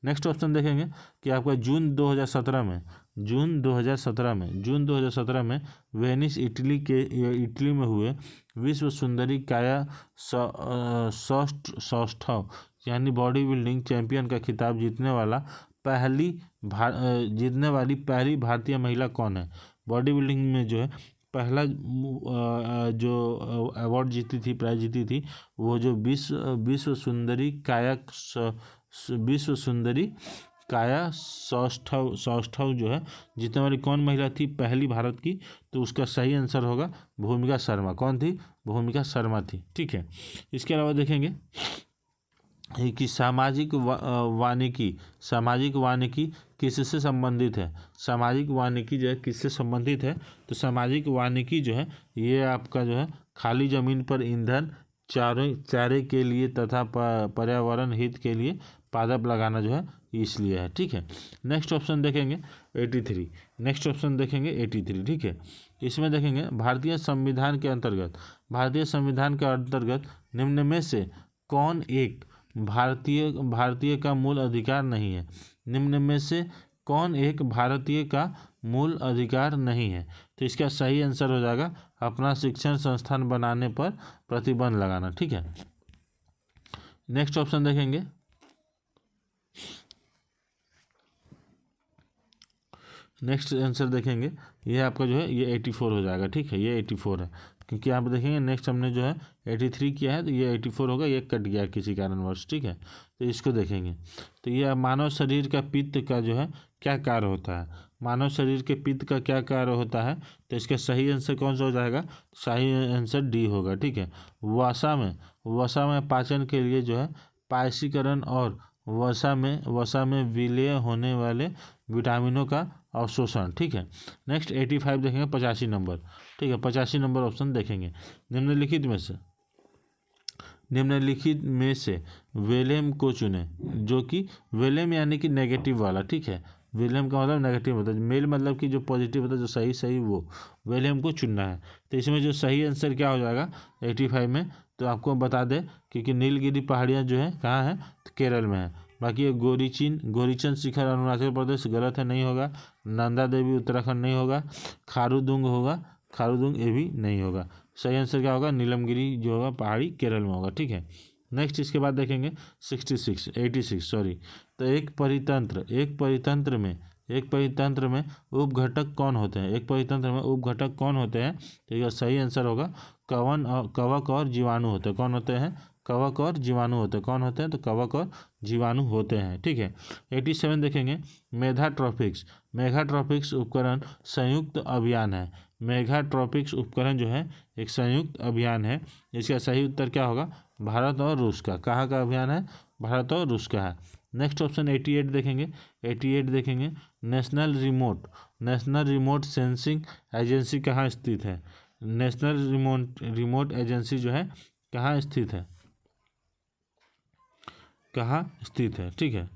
नेक्स्ट ऑप्शन देखेंगे कि आपका जून 2017 में वेनिस इटली में हुए विश्व सुंदरी काया सौष्ठव यानी बॉडी बिल्डिंग चैंपियन का खिताब जीतने वाली पहली भारतीय महिला कौन है? बॉडी बिल्डिंग में जो है पहला जो अवार्ड जीती थी, प्राइज जीती थी, वो जो विश्व सुंदरी काया सौष्ठव जो है जीतने वाली कौन महिला थी पहली भारत की? तो उसका सही आंसर होगा भूमिका शर्मा। कौन थी? भूमिका शर्मा थी। ठीक है, इसके अलावा देखेंगे कि सामाजिक वानिकी किससे संबंधित है? सामाजिक वानिकी जो है किससे संबंधित है? तो सामाजिक वानिकी जो है ये आपका जो है खाली जमीन पर ईंधन, चारे के लिए तथा पर्यावरण हित के लिए पादप लगाना जो है इसलिए है। ठीक है, नेक्स्ट ऑप्शन देखेंगे 83। ठीक है, इसमें देखेंगे भारतीय संविधान के अंतर्गत निम्न में से कौन एक भारतीय का मूल अधिकार नहीं है? निम्न में से कौन एक भारतीय का मूल अधिकार नहीं है? तो इसका सही आंसर हो जाएगा अपना शिक्षण संस्थान बनाने पर प्रतिबंध लगाना। ठीक है, नेक्स्ट ऑप्शन देखेंगे ये आपका जो है ये 84 हो जाएगा। ठीक है, ये 84 है, क्योंकि आप देखेंगे नेक्स्ट हमने जो है 83 किया है, तो ये 84 होगा, ये कट गया किसी कारणवश। ठीक है, तो इसको देखेंगे तो ये मानव शरीर का पित्त का जो है क्या कार्य होता है? मानव शरीर के पित्त का क्या कार्य होता है? तो इसका सही आंसर कौन सा हो जाएगा? सही आंसर डी होगा। ठीक है, वसा में पाचन के लिए जो है पायसीकरण और वसा में विलय होने वाले विटामिनों का अवशोषण। ठीक है, नेक्स्ट 85 देखेंगे 85 नंबर। ठीक है, 85 नंबर ऑप्शन देखेंगे निम्नलिखित में से वेलेम को चुने, जो कि वेलेम यानी कि नेगेटिव वाला। ठीक है, वेलेम का मतलब नेगेटिव होता है, मेल मतलब कि जो पॉजिटिव होता है, जो सही वो वेलेम को चुनना है। तो इसमें जो सही आंसर क्या हो जाएगा 85 में? तो आपको बता दें क्योंकि नीलगिरी पहाड़ियाँ जो है कहाँ है? तो केरल में है। बाकी ये गोरीचंद शिखर अरुणाचल प्रदेश गलत है, नहीं होगा। नंदा देवी उत्तराखंड नहीं होगा। खारुदुंग ये भी नहीं होगा। सही आंसर क्या होगा? नीलमगिरी जो होगा पहाड़ी केरल में होगा। ठीक है, नेक्स्ट इसके बाद देखेंगे 86 सॉरी। तो एक परितंत्र में उपघटक कौन होते हैं? तो इसका सही आंसर होगा कवक और जीवाणु होते हैं। कौन होते हैं? कवक और जीवाणु होते हैं। कौन होते हैं? तो कवक और जीवाणु होते हैं। ठीक है, 87 देखेंगे मेगाट्रॉपिक्स उपकरण संयुक्त अभियान है। मेगाट्रॉपिक्स उपकरण जो है एक संयुक्त अभियान है। इसका सही उत्तर क्या होगा? भारत और रूस का। कहाँ का अभियान है? भारत और रूस का है। नेक्स्ट ऑप्शन 88 देखेंगे नेशनल रिमोट सेंसिंग एजेंसी कहाँ स्थित है? नेशनल रिमोट एजेंसी जो है कहाँ स्थित है? कहाँ स्थित है, ठीक है।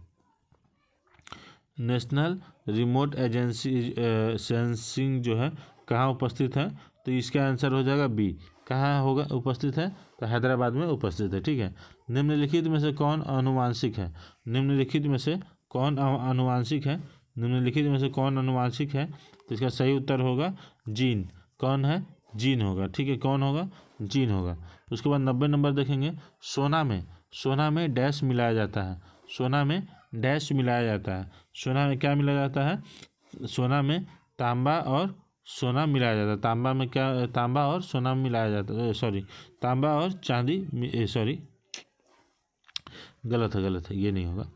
नेशनल रिमोट एजेंसी सेंसिंग जो है कहाँ उपस्थित है, तो इसका आंसर हो जाएगा बी। कहाँ होगा उपस्थित है, तो हैदराबाद में उपस्थित है, ठीक है। निम्नलिखित में से कौन अनुवांशिक है, निम्नलिखित में से कौन अनुवांशिक है, निम्नलिखित में से कौन अनुवांशिक है, तो इसका सही उत्तर होगा जीन। कौन है, जीन होगा, ठीक है। कौन होगा, जीन होगा। उसके बाद 90 नंबर देखेंगे। सोना में डैश मिलाया जाता है, सोना में डैश मिलाया जाता है। सोना में क्या मिलाया जाता है, सोना में तांबा और सोना मिलाया जाता है। तांबा में क्या, तांबा और सोना मिलाया जाता है, सॉरी तांबा और चांदी, सॉरी गलत है, ये नहीं होगा।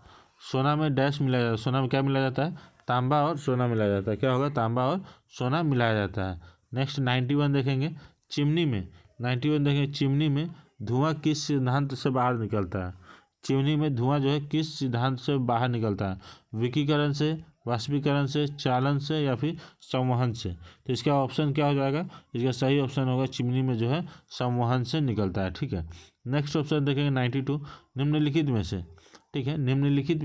सोना में डैश मिलाया जाता है, सोना में क्या मिलाया जाता है, तांबा और सोना मिलाया जाता है। क्या होगा, तांबा और सोना मिलाया जाता है। नेक्स्ट 91 देखेंगे। चिमनी में 91 देखेंगे, चिमनी में धुआं किस सिद्धांत से बाहर निकलता है, चिमनी में धुआं जो है किस सिद्धांत से बाहर निकलता है, विकिकरण से, वाष्पीकरण से, चालन से या फिर संवहन से। तो इसका ऑप्शन क्या हो जाएगा, इसका सही ऑप्शन होगा चिमनी में जो है संवहन से निकलता है, ठीक है। नेक्स्ट ऑप्शन देखेंगे 92। निम्नलिखित में से, ठीक है, निम्नलिखित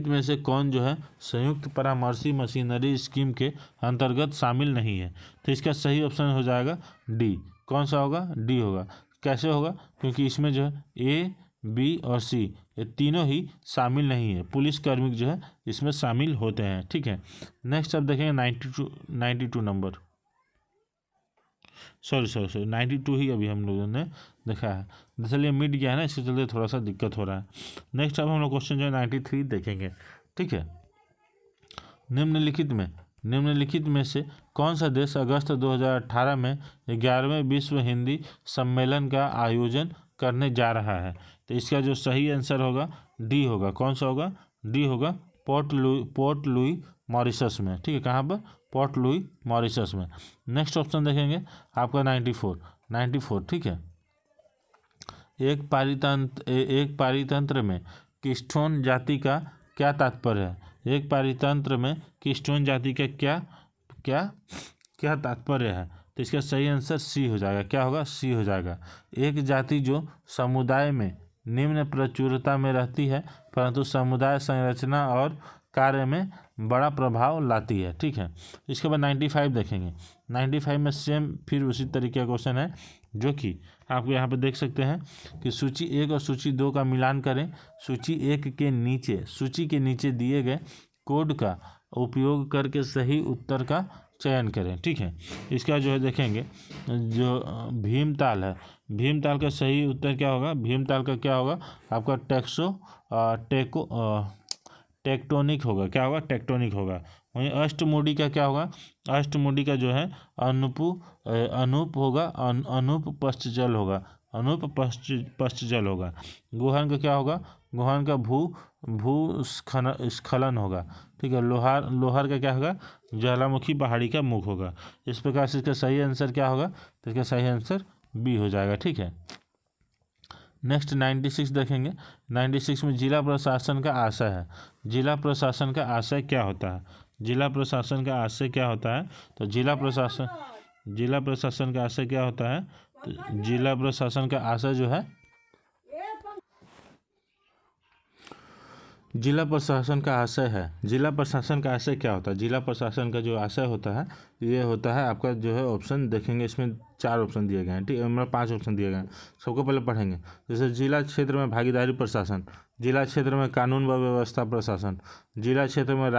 में से कौन जो है संयुक्त परामर्शी मशीनरी स्कीम के अंतर्गत शामिल नहीं है, तो इसका सही ऑप्शन हो जाएगा डी। कौन सा होगा, डी होगा। कैसे होगा, क्योंकि इसमें जो है ए, बी और सी ये तीनों ही शामिल नहीं है, पुलिस कर्मी जो है इसमें शामिल होते हैं, ठीक है। नेक्स्ट अब देखेंगे 92 नंबर, सॉरी 92 ही अभी हम लोगों ने देखा है, दरअसल ये मिट गया है ना, इसके चलते थोड़ा सा दिक्कत हो रहा है। नेक्स्ट अब हम लोग क्वेश्चन जो है 93 देखेंगे, ठीक है। निम्नलिखित में से कौन सा देश अगस्त 2018 में 11वें विश्व हिंदी सम्मेलन का आयोजन करने जा रहा है, तो इसका जो सही आंसर होगा डी होगा। कौन सा होगा, डी होगा, पोर्ट लुई मॉरिशस में, ठीक है। कहाँ पर, पोर्ट लुई मॉरिशस में। नेक्स्ट ऑप्शन देखेंगे आपका 94, ठीक है। एक पारितंत्र में कीस्टोन जाति का क्या तात्पर्य है, एक पारितंत्र में कीस्टोन जाति का क्या तात्पर्य है, तो इसका सही आंसर सी हो जाएगा। क्या होगा, सी हो जाएगा। एक जाति जो समुदाय में निम्न प्रचुरता में रहती है परंतु समुदाय संरचना और कार्य में बड़ा प्रभाव लाती है, ठीक है। इसके बाद 95 देखेंगे। 95 में सेम फिर उसी तरीके का क्वेश्चन है, जो कि आपको यहाँ पे देख सकते हैं कि सूची 1 और सूची 2 का मिलान करें। सूची के नीचे दिए गए कोड का उपयोग करके सही उत्तर का चयन करें, ठीक है। इसका जो है देखेंगे, जो भीमताल है, भीमताल का सही उत्तर क्या होगा, भीमताल का क्या होगा आपका टेक्टोनिक होगा। क्या होगा, टेक्टोनिक होगा। वहीं अष्टमुडी का क्या होगा, अष्टमुडी का जो है अनूप होगा, अनूप पश्चजल होगा, अनूप पश्चजल होगा। गुहन का क्या होगा, गुहन का भूस्खलन होगा, ठीक है। लोहार का क्या होगा, ज्वालामुखी पहाड़ी का मुख होगा। इस प्रकार से इसका सही आंसर क्या होगा, तो इसका सही आंसर बी हो जाएगा, ठीक है। नेक्स्ट 96 देखेंगे। 96 में जिला प्रशासन का आशय है, जिला प्रशासन का आशय क्या होता है, जिला प्रशासन का आशय क्या होता है, तो जिला प्रशासन का आशय क्या होता है, तो जिला प्रशासन का आशय जो है, जिला प्रशासन का आशय है, जिला प्रशासन का आशय क्या होता है, जिला प्रशासन का जो आशय होता है ये होता है आपका जो है ऑप्शन देखेंगे, इसमें 4 ऑप्शन दिए गए हैं, ठीक है, मतलब 5 ऑप्शन दिए गए हैं। सबको पहले पढ़ेंगे। जैसे जिला क्षेत्र में भागीदारी प्रशासन, जिला क्षेत्र में कानून व व्यवस्था प्रशासन, जिला क्षेत्र में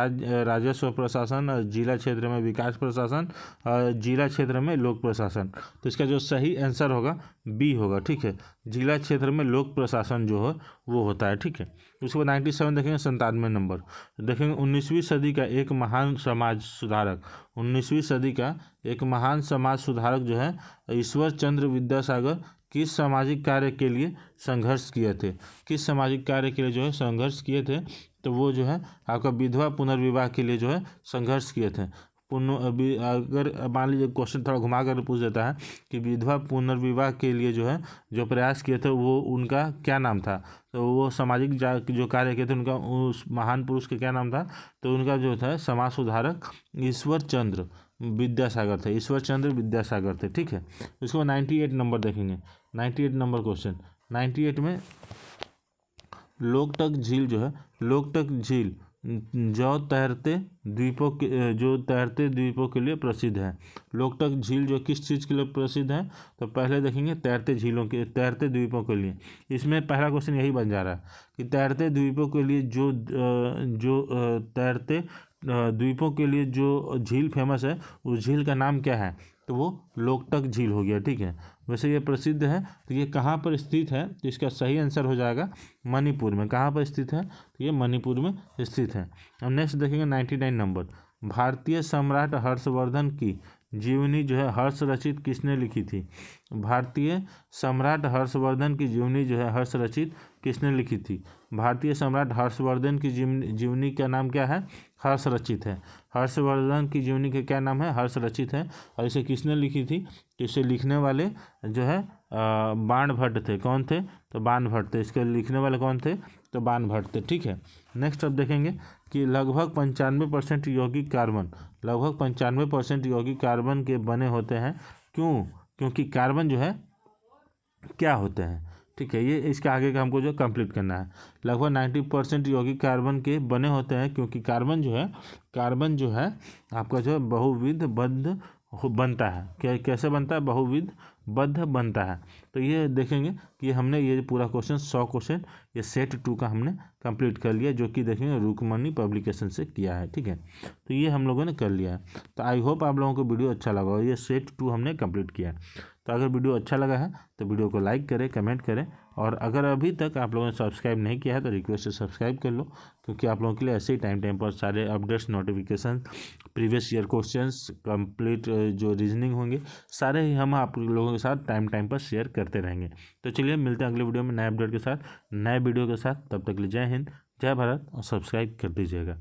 राजस्व प्रशासन, और जिला क्षेत्र में विकास प्रशासन, और जिला क्षेत्र में लोक प्रशासन। तो इसका जो सही आंसर होगा बी होगा, ठीक है। जिला क्षेत्र में लोक प्रशासन जो है वो होता है, ठीक है। उसके बाद 97 देखेंगे, 97 नंबर देखेंगे। 19वीं सदी का एक महान समाज सुधारक, 19वीं सदी का एक महान समाज सुधारक जो है ईश्वर चंद्र विद्यासागर किस सामाजिक कार्य के लिए संघर्ष किए थे, किस सामाजिक कार्य के लिए जो है संघर्ष किए थे, तो वो जो है आपका विधवा पुनर्विवाह के लिए जो है संघर्ष किए थे। अगर मान लीजिए क्वेश्चन थोड़ा घुमा कर पूछ देता है कि विधवा पुनर्विवाह के लिए जो है जो प्रयास किए थे वो उनका क्या नाम था, तो वो सामाजिक जो कार्य किए थे उनका उस महान पुरुष का क्या नाम था, तो उनका जो था समाज सुधारक ईश्वर चंद्र विद्यासागर थे, ईश्वर चंद्र विद्यासागर थे, ठीक है। उसके बाद 98 नंबर देखेंगे। 98 नंबर क्वेश्चन, 98 में लोकटक झील जो है, लोकटक झील जो तैरते द्वीपों के लिए प्रसिद्ध है। लोकटक झील जो किस चीज़ के लिए प्रसिद्ध है, तो पहले देखेंगे तैरते द्वीपों के लिए। इसमें पहला क्वेश्चन यही बन जा रहा है कि तैरते द्वीपों के लिए तैरते द्वीपों के लिए जो झील फेमस है, उस झील का नाम क्या है, तो वो लोकटक झील हो गया। ठीक है, वैसे ये प्रसिद्ध है, तो ये कहाँ पर स्थित है, तो इसका सही आंसर हो जाएगा मणिपुर में। कहाँ पर स्थित है, तो ये मणिपुर में स्थित है। अब नेक्स्ट देखेंगे 99 नंबर, भारतीय सम्राट हर्षवर्धन की जीवनी जो है हर्ष रचित किसने लिखी थी। भारतीय सम्राट हर्षवर्धन की जीवनी जो है हर्ष रचित किसने लिखी थी। भारतीय सम्राट हर्षवर्धन की जीवनी का नाम क्या है, हर्ष रचित है। हर्षवर्धन की जीवनी का क्या नाम है, हर्ष रचित है। और इसे किसने लिखी थी, इसे लिखने वाले जो है बाणभट्ट थे। कौन थे, तो बाणभट्ट थे। इसके लिखने वाले कौन थे, तो बाणभट्ट थे। ठीक है, नेक्स्ट अब देखेंगे कि लगभग 95% यौगिक कार्बन, लगभग 95% यौगिक कार्बन के बने होते हैं। क्यों, क्योंकि कार्बन जो है क्या होते हैं। ठीक है, ये इसके आगे का हमको जो कंप्लीट करना है। लगभग 90% यौगिक कार्बन के बने होते हैं, क्योंकि कार्बन जो है आपका जो है बहुविध बद्ध बनता है। कैसे बनता है, बहुविध बद्ध बनता है। तो ये देखेंगे कि हमने ये पूरा क्वेश्चन 100 क्वेश्चन ये सेट 2 का हमने कंप्लीट कर लिया, जो कि देखेंगे रुकमणी पब्लिकेशन से किया है। ठीक है, तो ये हम लोगों ने कर लिया है। तो आई होप आप लोगों को वीडियो अच्छा लगा और ये सेट 2 हमने कंप्लीट किया है। तो अगर वीडियो अच्छा लगा है तो वीडियो को लाइक करें, कमेंट करें, और अगर अभी तक आप लोगों ने सब्सक्राइब नहीं किया है तो रिक्वेस्ट है सब्सक्राइब कर लो, क्योंकि आप लोगों के लिए ऐसे ही टाइम पर सारे updates, notification, previous year questions, complete जो रीजनिंग होंगे, सारे ही हम आप लोगों के साथ टाइम पर शेयर करते रहेंगे। तो चलिए मिलते हैं अगले वीडियो में नए अपडेट के साथ, नए वीडियो के साथ। तब तक के लिए जय हिंद, जय भारत, और सब्सक्राइब कर दीजिएगा।